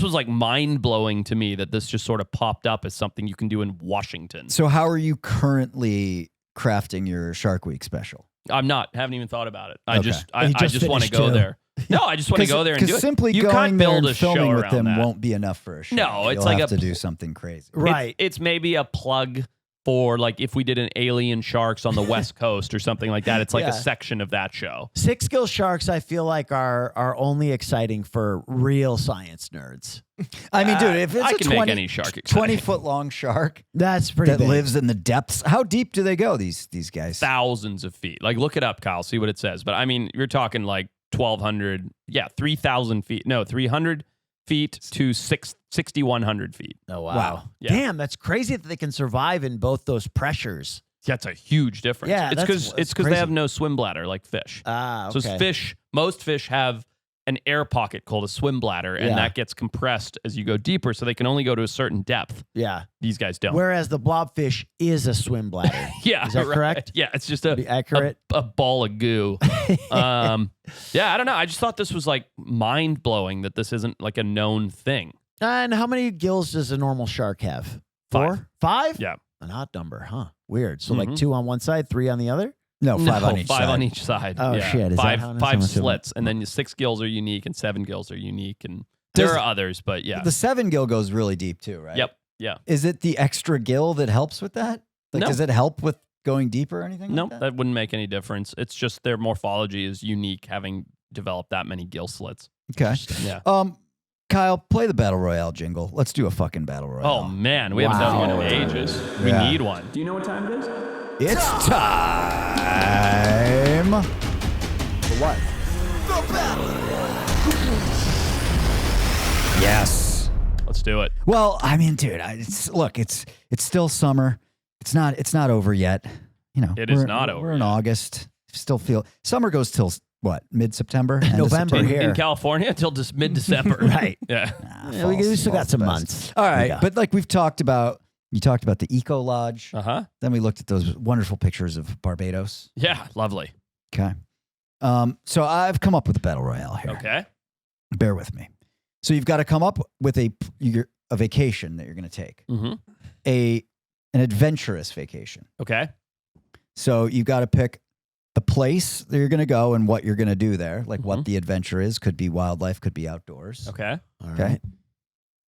Speaker 2: like mind blowing to me that this just sort of popped up as something you can do in Washington.
Speaker 1: So how are you currently crafting your Shark Week special?
Speaker 2: I'm not. Haven't even thought about it.
Speaker 1: Okay.
Speaker 2: I just want to
Speaker 3: finished
Speaker 2: go
Speaker 3: too.
Speaker 2: there. No, I just want to go there and do it.
Speaker 1: Because simply
Speaker 2: you
Speaker 1: going
Speaker 2: can't
Speaker 1: there
Speaker 2: build
Speaker 1: and
Speaker 2: a show
Speaker 1: filming with
Speaker 2: around
Speaker 1: them
Speaker 2: that.
Speaker 1: won't be enough for a show.
Speaker 2: No, it's
Speaker 1: You'll
Speaker 2: like
Speaker 1: have
Speaker 2: a
Speaker 1: to do something crazy.
Speaker 3: Right.
Speaker 2: It's maybe a plug for like if we did an alien sharks on the West Coast or something like that. It's like
Speaker 3: Yeah.
Speaker 2: a section of that show.
Speaker 3: Sixgill sharks, I feel like are only exciting for real science nerds.
Speaker 1: I mean, dude, if it's
Speaker 2: I
Speaker 1: a
Speaker 2: can
Speaker 1: 20,
Speaker 2: make any shark exciting.
Speaker 1: 20-foot long shark
Speaker 3: That's pretty
Speaker 1: that
Speaker 3: big.
Speaker 1: lives in the depths, how deep do they go? These guys.
Speaker 2: Thousands of feet. Like look it up, Kyle. See what it says. But I mean, you're talking like 1,200. Yeah, 3,000 feet. No, 300 feet to 6,100 feet.
Speaker 3: Oh wow.
Speaker 1: Wow.
Speaker 2: Yeah.
Speaker 3: Damn, that's crazy that they can survive in both those pressures.
Speaker 2: That's a huge difference.
Speaker 3: Yeah,
Speaker 2: it's
Speaker 3: that's
Speaker 2: because
Speaker 3: crazy.
Speaker 2: they have no swim bladder like fish.
Speaker 3: Ah,
Speaker 2: So
Speaker 3: okay.
Speaker 2: most fish have an air pocket called a swim bladder, and
Speaker 3: Yeah.
Speaker 2: that gets compressed as you go deeper, so they can only go to a certain depth.
Speaker 3: Yeah.
Speaker 2: These guys don't.
Speaker 3: Whereas the blobfish is a swim bladder.
Speaker 2: Yeah,
Speaker 3: Is that
Speaker 2: right.
Speaker 3: correct?
Speaker 2: Yeah, it's just
Speaker 3: Be accurate.
Speaker 2: a ball of goo. Yeah, I don't know. I just thought this was like mind blowing that this isn't like a known thing.
Speaker 3: And how many gills does a normal shark have?
Speaker 2: 5.
Speaker 3: 4? 5?
Speaker 2: Yeah.
Speaker 3: An odd number, huh? Weird. So
Speaker 2: Mhm.
Speaker 3: like 2 on one side, 3 on the other?
Speaker 1: No, five
Speaker 2: No,
Speaker 1: on each
Speaker 2: five
Speaker 1: side.
Speaker 2: on each side.
Speaker 3: Oh,
Speaker 2: Yeah.
Speaker 3: shit. Is that
Speaker 2: Five
Speaker 3: how- that's
Speaker 2: five
Speaker 3: how much of a-
Speaker 2: slits, and then the 6 gills are unique, and 7 gills are unique, and
Speaker 1: Does-
Speaker 2: there are others, but yeah.
Speaker 1: The 7 gill goes really deep too, right?
Speaker 2: Yep. Yeah.
Speaker 1: Is it the extra gill that helps with that? Like,
Speaker 2: No.
Speaker 1: does it help with going deeper or anything?
Speaker 2: No,
Speaker 1: like that?
Speaker 2: that wouldn't make any difference. It's just their morphology is unique, having developed that many gill slits.
Speaker 1: Okay.
Speaker 2: Yeah.
Speaker 1: Kyle, play the battle royale jingle. Let's do a fucking battle royale.
Speaker 2: Oh man, we haven't done one in ages. We
Speaker 1: Yeah.
Speaker 2: need one.
Speaker 7: Do you know what time it is?
Speaker 1: It's time.
Speaker 3: For what?
Speaker 1: Yes.
Speaker 2: Let's do it.
Speaker 1: Well, I mean, dude, it's still summer. It's not over yet. You know,
Speaker 2: It is
Speaker 1: we're-
Speaker 2: not over
Speaker 1: We're in
Speaker 2: yet.
Speaker 1: August. Still feel summer goes till what? Mid-September? End of
Speaker 3: November
Speaker 1: September?
Speaker 3: here.
Speaker 2: In California until just mid-December.
Speaker 3: Right.
Speaker 2: Yeah.
Speaker 1: Ah,
Speaker 3: Yeah, we
Speaker 1: false-
Speaker 3: still got
Speaker 1: false
Speaker 3: some
Speaker 1: best.
Speaker 3: months.
Speaker 1: All right,
Speaker 3: Yeah.
Speaker 1: but like we've talked about, you talked about the Eco Lodge.
Speaker 2: Uh-huh.
Speaker 1: Then we looked at those wonderful pictures of Barbados.
Speaker 2: Yeah. Lovely.
Speaker 1: Okay. So I've come up with a battle royale here.
Speaker 2: Okay.
Speaker 1: Bear with me. So you've got to come up with a vacation that you're going to take,
Speaker 2: Mm-hmm.
Speaker 1: an adventurous vacation.
Speaker 2: Okay.
Speaker 1: So you've got to pick the place that you're going to go and what you're going to do there, like what the adventure is. Could be wildlife, could be outdoors.
Speaker 2: Okay.
Speaker 3: All
Speaker 1: Okay.
Speaker 3: right.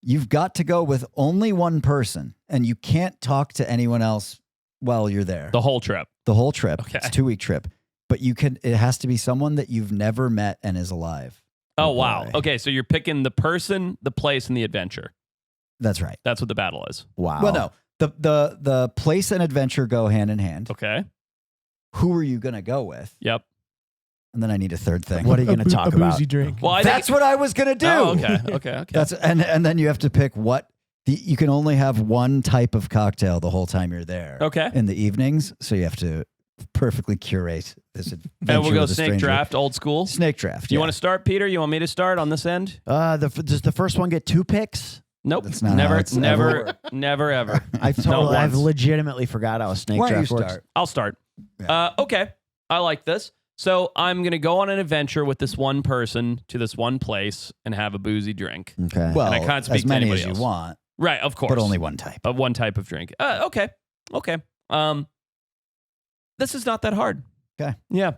Speaker 1: You've got to go with only one person, and you can't talk to anyone else while you're there.
Speaker 2: The whole trip.
Speaker 1: The whole trip.
Speaker 2: Okay.
Speaker 1: It's a 2-week trip. But it has to be someone that you've never met and is alive.
Speaker 2: Oh, wow.
Speaker 1: boy.
Speaker 2: Okay. So you're picking the person, the place, and the adventure.
Speaker 1: That's right.
Speaker 2: That's what the battle is.
Speaker 3: Wow.
Speaker 1: Well, no. The place and adventure go hand in hand.
Speaker 2: Okay.
Speaker 1: Who are you going to go with?
Speaker 2: Yep.
Speaker 1: and then I need a third thing.
Speaker 3: What are you going to talk
Speaker 5: a
Speaker 3: about?
Speaker 5: boozy drink.
Speaker 2: Well,
Speaker 1: That's what I was gonna do.
Speaker 2: Oh, okay.
Speaker 1: That's and then you have to pick what you can only have one type of cocktail the whole time you're there.
Speaker 2: Okay.
Speaker 1: In the evenings, so you have to perfectly curate this adventure.
Speaker 2: And we'll go
Speaker 1: with a
Speaker 2: snake
Speaker 1: stranger.
Speaker 2: draft, old school.
Speaker 1: Snake draft.
Speaker 2: You want to start, Peter? You want me to start on this end?
Speaker 3: Does the first one get 2 picks?
Speaker 2: Nope.
Speaker 1: That's not how
Speaker 2: never,
Speaker 1: it's
Speaker 2: never,
Speaker 1: ever
Speaker 2: never, ever.
Speaker 3: I've
Speaker 2: once.
Speaker 3: legitimately forgot how a snake
Speaker 1: Why don't you
Speaker 3: draft works.
Speaker 1: start?
Speaker 2: I'll start.
Speaker 1: Yeah.
Speaker 2: Okay. I like this. So I'm going to go on an adventure with this one person to this one place and have a boozy drink.
Speaker 3: Okay.
Speaker 1: Well,
Speaker 2: I can't speak
Speaker 1: as
Speaker 2: to
Speaker 1: many
Speaker 2: anybody
Speaker 1: as you
Speaker 2: else.
Speaker 1: want,
Speaker 2: Right, of course.
Speaker 1: but only one type.
Speaker 2: Of one type of drink. Okay. This is not that hard.
Speaker 1: Okay.
Speaker 2: Yeah.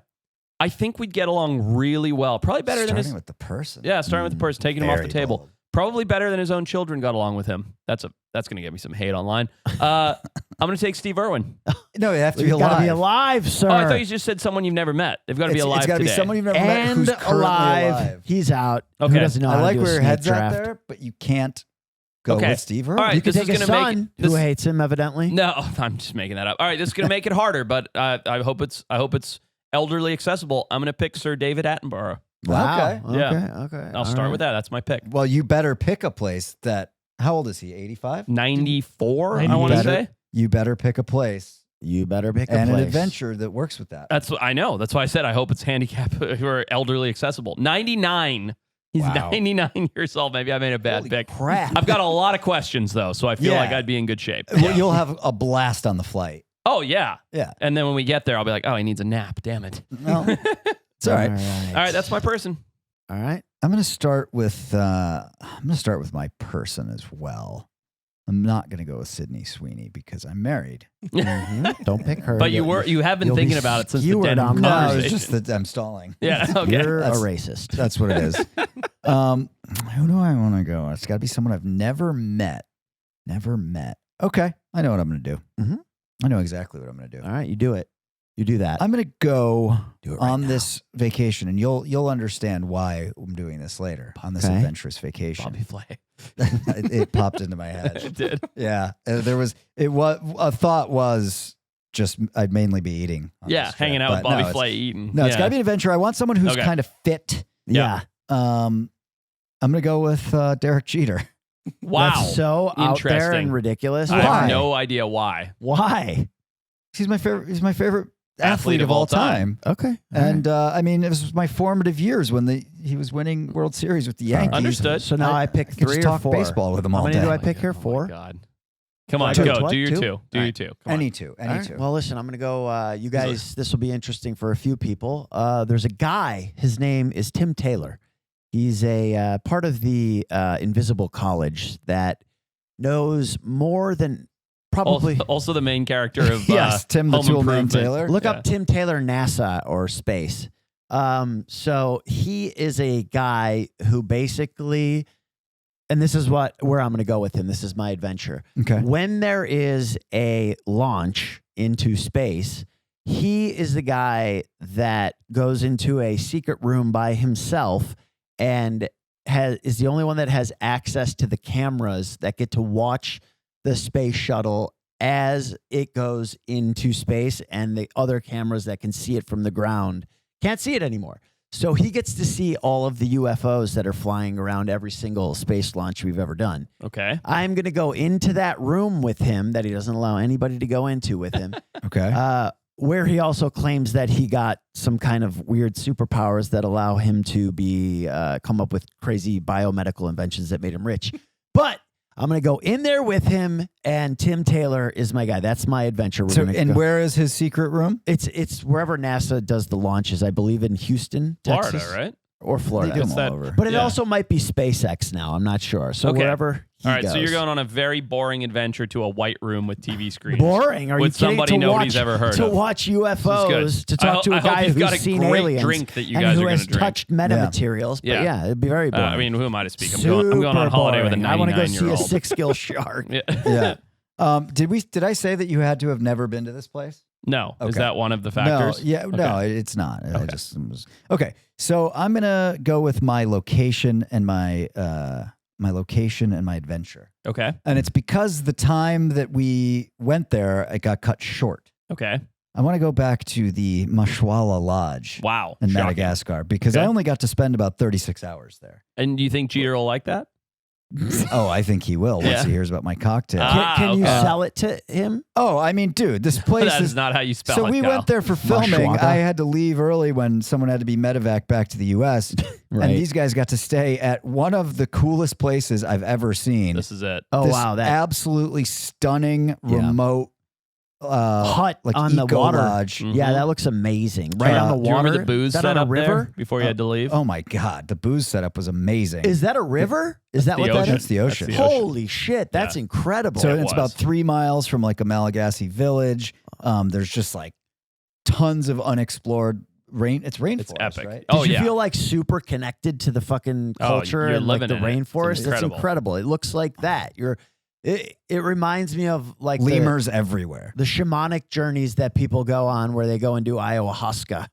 Speaker 2: I think we'd get along really well. Probably better than
Speaker 1: Starting
Speaker 2: his...
Speaker 1: with the person.
Speaker 2: Yeah, starting with the person, taking him off the
Speaker 1: Very
Speaker 2: table.
Speaker 1: bold.
Speaker 2: Probably better than his own children got along with him. That's going to get me some hate online. I'm going to take Steve Irwin.
Speaker 1: No, you have to be
Speaker 3: You
Speaker 1: alive.
Speaker 3: gotta be alive, sir.
Speaker 2: Oh, I thought you just said someone you've never met. They've got to be alive
Speaker 1: It's got to
Speaker 2: today.
Speaker 1: be someone you've never met
Speaker 3: and
Speaker 1: who's currently alive.
Speaker 3: He's out.
Speaker 2: Okay.
Speaker 3: Who doesn't know
Speaker 1: I
Speaker 3: how
Speaker 1: like
Speaker 3: to do
Speaker 1: where
Speaker 3: a
Speaker 1: your
Speaker 3: snake
Speaker 1: head's
Speaker 3: draft?
Speaker 1: at there, but you can't go
Speaker 2: Okay.
Speaker 1: with Steve Irwin.
Speaker 2: All right.
Speaker 3: You could
Speaker 2: This
Speaker 3: take
Speaker 2: is
Speaker 3: his
Speaker 2: gonna make
Speaker 3: son,
Speaker 2: this-
Speaker 3: who hates him, evidently.
Speaker 2: No, I'm just making that up. All right, this is going to make it harder, but I hope it's elderly accessible. I'm going to pick Sir David Attenborough.
Speaker 3: Wow.
Speaker 1: Okay.
Speaker 2: Yeah.
Speaker 3: Okay.
Speaker 2: I'll start with that. That's my pick.
Speaker 1: Well, you better pick a place that. How old is he? 85.
Speaker 2: 94, I
Speaker 5: 90.
Speaker 2: want to
Speaker 1: Better-
Speaker 2: say.
Speaker 1: You better pick a place
Speaker 3: You better pick a
Speaker 1: and
Speaker 3: place.
Speaker 1: an adventure that works with that.
Speaker 2: That's what I know. That's why I said I hope it's handicap or elderly accessible. 99. He's
Speaker 1: Wow.
Speaker 2: 99 years old. Maybe I made a bad
Speaker 1: Holy
Speaker 2: pick.
Speaker 1: crap.
Speaker 2: I've got a lot of questions though, so I feel
Speaker 1: Yeah.
Speaker 2: like I'd be in good shape.
Speaker 1: Well, you'll have a blast on the flight.
Speaker 2: Oh yeah.
Speaker 1: Yeah.
Speaker 2: And then when we get there, I'll be like, oh, he needs a nap. Damn it.
Speaker 1: No, it's all right.
Speaker 2: All right, that's my person.
Speaker 3: All right.
Speaker 1: I'm going to start with my person as well. I'm not going to go with Sydney Sweeney because I'm married.
Speaker 3: Don't pick her.
Speaker 2: But you have been
Speaker 3: you'll be
Speaker 2: thinking about it since the
Speaker 3: skewered
Speaker 2: denim
Speaker 3: on
Speaker 1: No,
Speaker 2: conversation.
Speaker 1: it's just that I'm stalling.
Speaker 2: Yeah. Okay.
Speaker 3: You're a
Speaker 1: That's-
Speaker 3: racist.
Speaker 1: That's what it is. Who do I want to go? It's got to be someone I've never met. Never met. Okay, I know what I'm going to do.
Speaker 3: Mhm.
Speaker 1: I know exactly what I'm going to do.
Speaker 3: All right, you do it. You do that.
Speaker 1: I'm going to go
Speaker 3: Do it right
Speaker 1: on
Speaker 3: now.
Speaker 1: this vacation, and you'll understand why I'm doing this later on this
Speaker 3: Okay.
Speaker 1: adventurous vacation.
Speaker 2: Bobby Flay.
Speaker 1: it popped into my head.
Speaker 2: It did.
Speaker 1: Yeah, a thought was just I'd mainly be eating. on
Speaker 2: Yeah,
Speaker 1: this trip,
Speaker 2: hanging out with
Speaker 1: but
Speaker 2: Bobby
Speaker 1: no,
Speaker 2: Flay eating.
Speaker 1: No, it's
Speaker 2: Yeah.
Speaker 1: got to be an adventure. I want someone who's
Speaker 2: Okay.
Speaker 1: kind of fit.
Speaker 3: Yeah.
Speaker 1: I'm gonna go with Derek Jeter.
Speaker 2: Wow.
Speaker 3: That's so out there
Speaker 2: Interesting.
Speaker 3: and ridiculous.
Speaker 2: I
Speaker 1: Why?
Speaker 2: have no idea why.
Speaker 3: Why?
Speaker 1: He's my favorite athlete of all time.
Speaker 3: Okay.
Speaker 1: And I mean, it was my formative years when he was winning World Series with the Yankees.
Speaker 2: Understood.
Speaker 3: So now I pick
Speaker 1: I could
Speaker 3: 3
Speaker 1: just
Speaker 3: or
Speaker 1: talk
Speaker 3: 4.
Speaker 1: baseball with him
Speaker 3: How
Speaker 1: all
Speaker 3: many
Speaker 1: day.
Speaker 3: do I pick here?
Speaker 2: Oh my
Speaker 3: 4?
Speaker 2: God. Come on,
Speaker 3: Two.
Speaker 2: go.
Speaker 3: What?
Speaker 2: Do your 2. Do
Speaker 3: All
Speaker 2: your
Speaker 3: right.
Speaker 2: 2. Come
Speaker 1: Any
Speaker 2: on.
Speaker 1: two.
Speaker 3: All right.
Speaker 1: Two.
Speaker 3: Well, listen, I'm going to go. You guys, this will be interesting for a few people. There's a guy. His name is Tim Taylor. He's a part of the Invisible College that knows more than probably.
Speaker 2: Also the main character of
Speaker 1: yes, Tim the
Speaker 2: Home
Speaker 1: Tool Man
Speaker 2: Improvement.
Speaker 1: Taylor.
Speaker 3: Look
Speaker 2: Yeah.
Speaker 3: up Tim Taylor, NASA or space. So he is a guy who basically, and this is where I'm going to go with him. This is my adventure.
Speaker 1: Okay.
Speaker 3: When there is a launch into space, he is the guy that goes into a secret room by himself and is the only one that has access to the cameras that get to watch the space shuttle as it goes into space, and the other cameras that can see it from the ground can't see it anymore. So he gets to see all of the UFOs that are flying around every single space launch we've ever done.
Speaker 2: Okay.
Speaker 3: I'm going to go into that room with him that he doesn't allow anybody to go into with him,
Speaker 1: Okay.
Speaker 3: where he also claims that he got some kind of weird superpowers that allow him to be come up with crazy biomedical inventions that made him rich. But I'm going to go in there with him, and Tim Taylor is my guy. That's my adventure. We're
Speaker 1: So,
Speaker 3: gonna
Speaker 1: and
Speaker 3: go.
Speaker 1: where is his secret room?
Speaker 3: It's wherever NASA does the launches. I believe in Houston,
Speaker 2: Florida,
Speaker 3: Texas,
Speaker 2: right?
Speaker 3: or Florida.
Speaker 1: They do
Speaker 2: It's
Speaker 1: them all
Speaker 2: that-
Speaker 1: over.
Speaker 3: But it
Speaker 2: Yeah.
Speaker 3: also might be SpaceX now. I'm not sure. So
Speaker 2: Okay.
Speaker 3: wherever he
Speaker 2: All right,
Speaker 3: goes.
Speaker 2: so you're going on a very boring adventure to a white room with TV screens.
Speaker 3: Boring. Are you
Speaker 2: With
Speaker 3: kidding?
Speaker 2: somebody
Speaker 3: To
Speaker 2: nobody's
Speaker 3: watch-
Speaker 2: ever heard
Speaker 3: to
Speaker 2: of.
Speaker 3: watch
Speaker 2: This
Speaker 3: UFOs,
Speaker 2: is
Speaker 3: to
Speaker 2: good.
Speaker 3: talk to a
Speaker 2: I hope
Speaker 3: guy
Speaker 2: you've
Speaker 3: who's
Speaker 2: got a
Speaker 3: seen
Speaker 2: great
Speaker 3: aliens
Speaker 2: drink that you
Speaker 3: and
Speaker 2: guys
Speaker 3: who
Speaker 2: are
Speaker 3: has
Speaker 2: gonna drink.
Speaker 3: touched metamaterials.
Speaker 2: Yeah.
Speaker 3: But yeah, it'd be very boring.
Speaker 2: I mean, who am I to speak? I'm going on
Speaker 3: Super
Speaker 2: holiday with a
Speaker 3: boring. I want to go see a
Speaker 2: 99-year-old.
Speaker 3: Sixgill shark.
Speaker 2: Yeah.
Speaker 1: Yeah. Did I say that you had to have never been to this place?
Speaker 2: No. Is
Speaker 1: Okay.
Speaker 2: that one of the factors?
Speaker 1: No, yeah, no,
Speaker 2: Okay.
Speaker 1: it's not. I
Speaker 2: Okay.
Speaker 1: just was okay. So I'm gonna go with my location and my adventure,
Speaker 2: Okay.
Speaker 1: and it's because the time that we went there it got cut short.
Speaker 2: Okay.
Speaker 1: I want to go back to the Mashwala Lodge
Speaker 2: Wow.
Speaker 1: in
Speaker 2: Shocking.
Speaker 1: Madagascar because I
Speaker 2: Okay.
Speaker 1: only got to spend about 36 hours there.
Speaker 2: And do you think Jeter will like that?
Speaker 1: Oh, I think he will once
Speaker 2: Yeah.
Speaker 1: he hears about my cocktail.
Speaker 3: Can you
Speaker 2: okay.
Speaker 3: sell it to him?
Speaker 1: Oh, I mean, dude, this place
Speaker 2: That
Speaker 1: is
Speaker 2: is not how you spell
Speaker 1: so
Speaker 2: it.
Speaker 1: we
Speaker 2: Kyle.
Speaker 1: went there for filming.
Speaker 3: Mashwaka.
Speaker 1: I had to leave early when someone had to be medevac back to the U.S.
Speaker 3: Right.
Speaker 1: And these guys got to stay at one of the coolest places I've ever seen.
Speaker 2: This is it.
Speaker 3: Oh
Speaker 1: This
Speaker 3: wow, that
Speaker 1: absolutely stunning remote
Speaker 3: hut
Speaker 1: like
Speaker 3: on the
Speaker 1: eco
Speaker 3: water.
Speaker 1: lodge.
Speaker 3: Yeah, that looks amazing. Right on the
Speaker 2: Do you
Speaker 3: water.
Speaker 2: remember the booze
Speaker 3: Is that
Speaker 2: set
Speaker 3: on a
Speaker 2: up there
Speaker 3: river?
Speaker 2: before you had to leave?
Speaker 1: Oh my god, the booze setup was amazing.
Speaker 3: Is that a river? Is that
Speaker 2: the
Speaker 3: what that
Speaker 2: ocean.
Speaker 3: is?
Speaker 1: That's the ocean.
Speaker 2: That's the ocean.
Speaker 3: Holy shit, that's
Speaker 2: Yeah.
Speaker 3: incredible.
Speaker 1: So
Speaker 2: It
Speaker 1: it's about
Speaker 2: was.
Speaker 1: 3 miles from like a Malagasy village. There's just like tons of unexplored it's rainforest,
Speaker 2: It's epic.
Speaker 1: right?
Speaker 2: Oh,
Speaker 3: Did you
Speaker 2: yeah.
Speaker 3: feel like super connected to the fucking
Speaker 2: Oh,
Speaker 3: culture
Speaker 2: you're
Speaker 3: and like
Speaker 2: living
Speaker 3: the
Speaker 2: in it. It's
Speaker 3: rainforest? It's
Speaker 2: incredible.
Speaker 3: incredible. It looks like that. It reminds me of like
Speaker 1: Lemurs everywhere.
Speaker 3: the shamanic journeys that people go on where they go and do ayahuasca.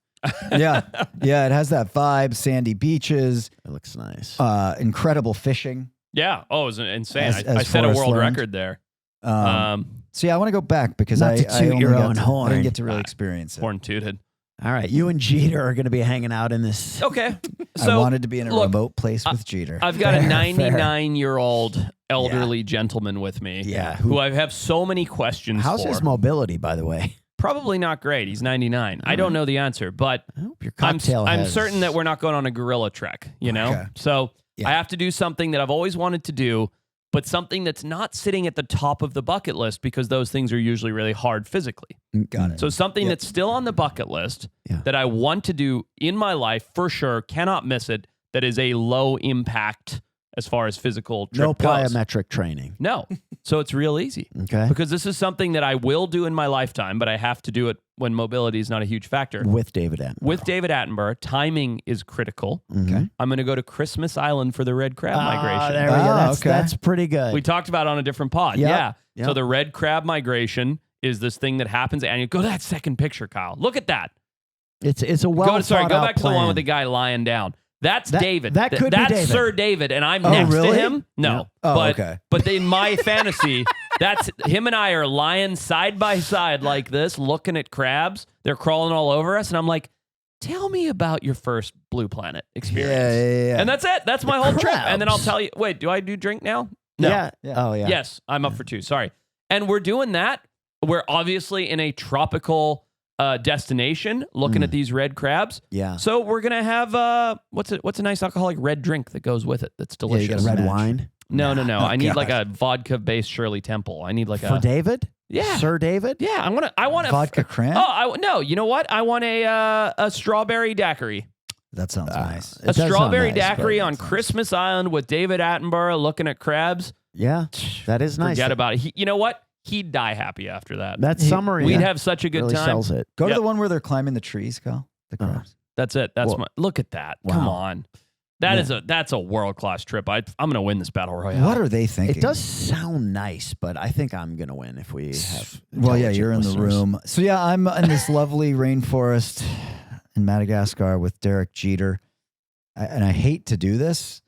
Speaker 1: Yeah. Yeah, it has that vibe, sandy beaches,
Speaker 3: It looks nice.
Speaker 1: incredible fishing.
Speaker 2: Yeah. Oh, it was insane.
Speaker 1: As
Speaker 2: I set a
Speaker 1: Forrest
Speaker 2: world
Speaker 1: learned.
Speaker 2: record there.
Speaker 1: So yeah, I want to go back because
Speaker 3: Not
Speaker 1: I
Speaker 3: to toot
Speaker 1: only
Speaker 3: your
Speaker 1: got
Speaker 3: own
Speaker 1: to- I
Speaker 3: horn.
Speaker 1: didn't get to really experience it.
Speaker 2: Horn tooted.
Speaker 3: All right, you and Jeter are going to be hanging out in this.
Speaker 2: Okay.
Speaker 1: I
Speaker 2: So
Speaker 1: wanted to be in a
Speaker 2: look,
Speaker 1: remote place with Jeter.
Speaker 2: I've got a
Speaker 3: Fair,
Speaker 2: 99-year-old elderly gentleman with me.
Speaker 3: Yeah.
Speaker 2: Who I have so many questions
Speaker 3: How's
Speaker 2: for.
Speaker 3: his mobility, by the way?
Speaker 2: Probably not great. He's 99. I don't know the answer, but
Speaker 3: I hope your
Speaker 2: I'm
Speaker 3: cocktail has...
Speaker 2: certain that we're not going on a gorilla trek, you know?
Speaker 1: Okay.
Speaker 2: So
Speaker 3: Yeah.
Speaker 2: I have to do something that I've always wanted to do, but something that's not sitting at the top of the bucket list because those things are usually really hard physically.
Speaker 1: Got it.
Speaker 2: So something that's still on the bucket list
Speaker 3: Yeah.
Speaker 2: that I want to do in my life for sure, cannot miss it, that is a low impact as far as physical trip
Speaker 3: No
Speaker 2: goes.
Speaker 3: plyometric training.
Speaker 2: No. So it's real easy.
Speaker 3: Okay.
Speaker 2: Because this is something that I will do in my lifetime, but I have to do it when mobility is not a huge factor.
Speaker 3: With David Attenborough.
Speaker 2: With David Attenborough, timing is critical.
Speaker 3: Okay.
Speaker 2: I'm going to go to Christmas Island for the red crab migration.
Speaker 3: There we go. That's,
Speaker 1: okay.
Speaker 3: that's pretty good.
Speaker 2: We talked about it on a different pod.
Speaker 3: Yep.
Speaker 2: Yeah.
Speaker 3: Yep.
Speaker 2: So the red crab migration is this thing that happens, and you go to that second picture, Kyle. Look at that.
Speaker 3: It's a well
Speaker 2: Go back
Speaker 3: out
Speaker 2: to the one
Speaker 3: plan.
Speaker 2: with the guy lying down. That's
Speaker 3: That-
Speaker 2: David.
Speaker 3: that could be
Speaker 2: that's
Speaker 3: David.
Speaker 2: Sir David, and I'm
Speaker 1: Oh,
Speaker 2: next
Speaker 1: really?
Speaker 2: to him. No,
Speaker 3: Yeah.
Speaker 1: Oh,
Speaker 2: but
Speaker 1: okay.
Speaker 2: but in my fantasy, that's him and I are lying side by side like this, looking at crabs. They're crawling all over us, and I'm like, "Tell me about your first Blue Planet experience."
Speaker 1: Yeah.
Speaker 2: And that's it. That's my whole trip. And then I'll
Speaker 3: crabs.
Speaker 2: tell you. Wait, do I do drink now? No.
Speaker 3: Yeah.
Speaker 1: Yeah.
Speaker 3: Oh, yeah.
Speaker 2: Yes, I'm up for 2. Sorry. And we're doing that. We're obviously in a tropical destination looking at these red crabs.
Speaker 3: Yeah.
Speaker 2: So we're going to have, what's a nice alcoholic red drink that goes with it that's
Speaker 1: Yeah, you
Speaker 2: delicious?
Speaker 1: gotta
Speaker 3: Red
Speaker 1: Smash.
Speaker 3: wine.
Speaker 2: No.
Speaker 1: Oh,
Speaker 2: I need like
Speaker 1: God.
Speaker 2: a vodka-based Shirley Temple. I need like
Speaker 3: For
Speaker 2: a...
Speaker 3: David?
Speaker 2: Yeah.
Speaker 3: Sir David?
Speaker 2: Yeah, I want a...
Speaker 1: Vodka cran?
Speaker 2: No, you know what? I want a strawberry daiquiri.
Speaker 1: That sounds nice.
Speaker 3: It
Speaker 2: A
Speaker 3: does sound
Speaker 2: strawberry
Speaker 3: nice,
Speaker 2: daiquiri
Speaker 3: but-
Speaker 2: on Christmas Island with David Attenborough looking at crabs.
Speaker 3: Yeah. That is nice.
Speaker 2: Forget about it. You know what? He'd die happy after that.
Speaker 3: That summary
Speaker 2: We'd have such a good
Speaker 3: really
Speaker 2: time.
Speaker 3: sells it.
Speaker 1: Go to
Speaker 2: Yep.
Speaker 1: the one where they're climbing the trees, Kyle. The crabs.
Speaker 2: That's it. That's
Speaker 3: Well,
Speaker 2: look at that. Come
Speaker 3: wow.
Speaker 2: on. That's a world-class trip. I'm going to win this battle royale.
Speaker 1: What are they thinking?
Speaker 3: It does sound nice, but I think I'm going to win if we have.
Speaker 1: Well, yeah,
Speaker 3: intelligent
Speaker 1: you're in the
Speaker 3: listeners.
Speaker 1: room. So yeah, I'm in this lovely rainforest in Madagascar with Derek Jeter. And I hate to do this,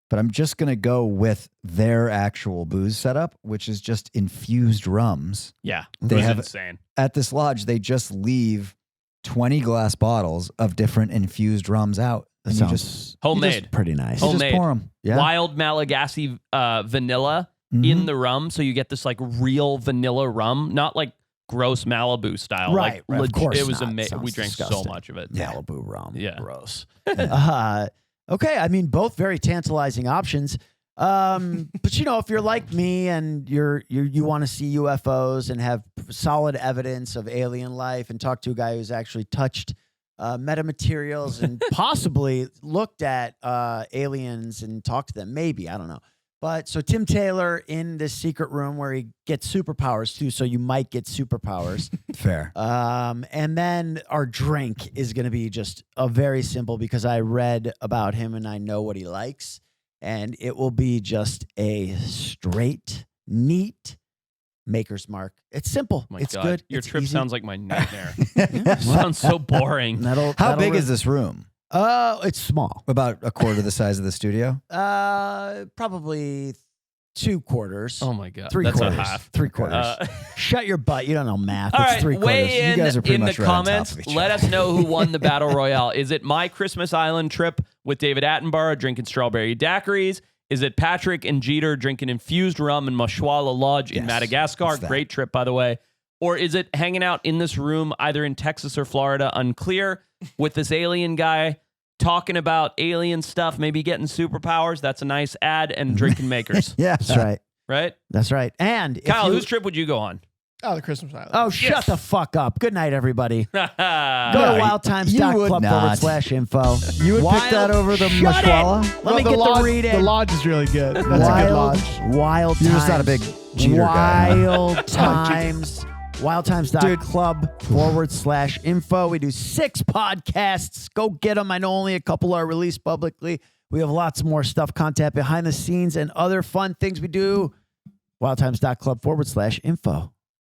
Speaker 1: but I'm just going to go with their actual booze setup, which is just infused rums.
Speaker 2: Yeah.
Speaker 1: They
Speaker 2: It was
Speaker 1: have-
Speaker 2: insane.
Speaker 1: At this lodge, they just leave 20 glass bottles of different infused rums out.
Speaker 3: That
Speaker 1: And you
Speaker 3: sounds
Speaker 1: just,
Speaker 2: Homemade.
Speaker 3: pretty nice.
Speaker 1: you just
Speaker 2: Homemade.
Speaker 1: pour them.
Speaker 3: Yeah.
Speaker 2: Wild Malagasy vanilla in the rum. So you get this like real vanilla rum, not like gross Malibu style.
Speaker 3: Right,
Speaker 2: Like,
Speaker 3: right, of course
Speaker 2: It was
Speaker 3: not.
Speaker 2: amazing.
Speaker 3: Sounds
Speaker 2: We drank so
Speaker 3: disgusting.
Speaker 2: much of it.
Speaker 3: Malibu rum.
Speaker 2: Yeah.
Speaker 3: Gross. Okay. I mean, both very tantalizing options. But you know, if you're like me and you want to see UFOs and have solid evidence of alien life and talk to a guy who's actually touched metamaterials and possibly looked at aliens and talked to them, maybe, I don't know. But so Tim Taylor in this secret room where he gets superpowers too, so you might get superpowers.
Speaker 1: Fair.
Speaker 3: And then our drink is going to be just a very simple because I read about him and I know what he likes. And it will be just a straight, neat Maker's Mark. It's simple.
Speaker 2: Oh my
Speaker 3: it's
Speaker 2: God.
Speaker 3: good.
Speaker 2: Your
Speaker 3: it's
Speaker 2: trip
Speaker 3: easy.
Speaker 2: sounds like my nightmare. Sounds so boring.
Speaker 1: How big is this room?
Speaker 3: It's small.
Speaker 1: About a quarter the size of the studio?
Speaker 3: Probably 2 quarters.
Speaker 2: Oh my God.
Speaker 3: 3
Speaker 2: That's
Speaker 3: quarters.
Speaker 2: a half.
Speaker 3: 3 quarters. Shut your butt. You don't know math.
Speaker 2: All
Speaker 3: It's
Speaker 2: right,
Speaker 3: 3 quarters.
Speaker 2: weigh
Speaker 1: You
Speaker 2: in
Speaker 1: guys are pretty
Speaker 2: the
Speaker 1: much right on top
Speaker 2: comments.
Speaker 1: of each
Speaker 2: Let
Speaker 1: other.
Speaker 2: us know who won the Battle Royale. Is it my Christmas Island trip with David Attenborough drinking strawberry daiquiris? Is it Patrick and Jeter drinking infused rum in Mashwala Lodge in
Speaker 1: Yes,
Speaker 2: Madagascar?
Speaker 1: it's that.
Speaker 2: Great trip, by the way. Or is it hanging out in this room, either in Texas or Florida, unclear, with this alien guy talking about alien stuff, maybe getting superpowers? That's a nice ad. And drinking makers,
Speaker 1: Yeah.
Speaker 3: That's right.
Speaker 2: right?
Speaker 3: That's right. And if
Speaker 2: Kyle,
Speaker 3: you-
Speaker 2: whose trip would you go on?
Speaker 5: Oh, the Christmas Island.
Speaker 3: Oh, shut the fuck up. Good night, everybody. Go to
Speaker 1: you would
Speaker 3: wildtimes.club/info.
Speaker 1: You would pick that over the
Speaker 3: Shut
Speaker 1: Mashwala?
Speaker 3: it! Let me get
Speaker 5: lodge,
Speaker 3: the read in.
Speaker 5: The lodge is really good. That's a good lodge.
Speaker 3: Wild Times.
Speaker 1: You're just not a big Jeter guy, huh?
Speaker 3: Wild Times. Wildtimes.club/info. We do 6 podcasts. Go get them. I know only a couple are released publicly. We have lots more stuff, content behind the scenes, and other fun things we do. Wildtimes.club/info.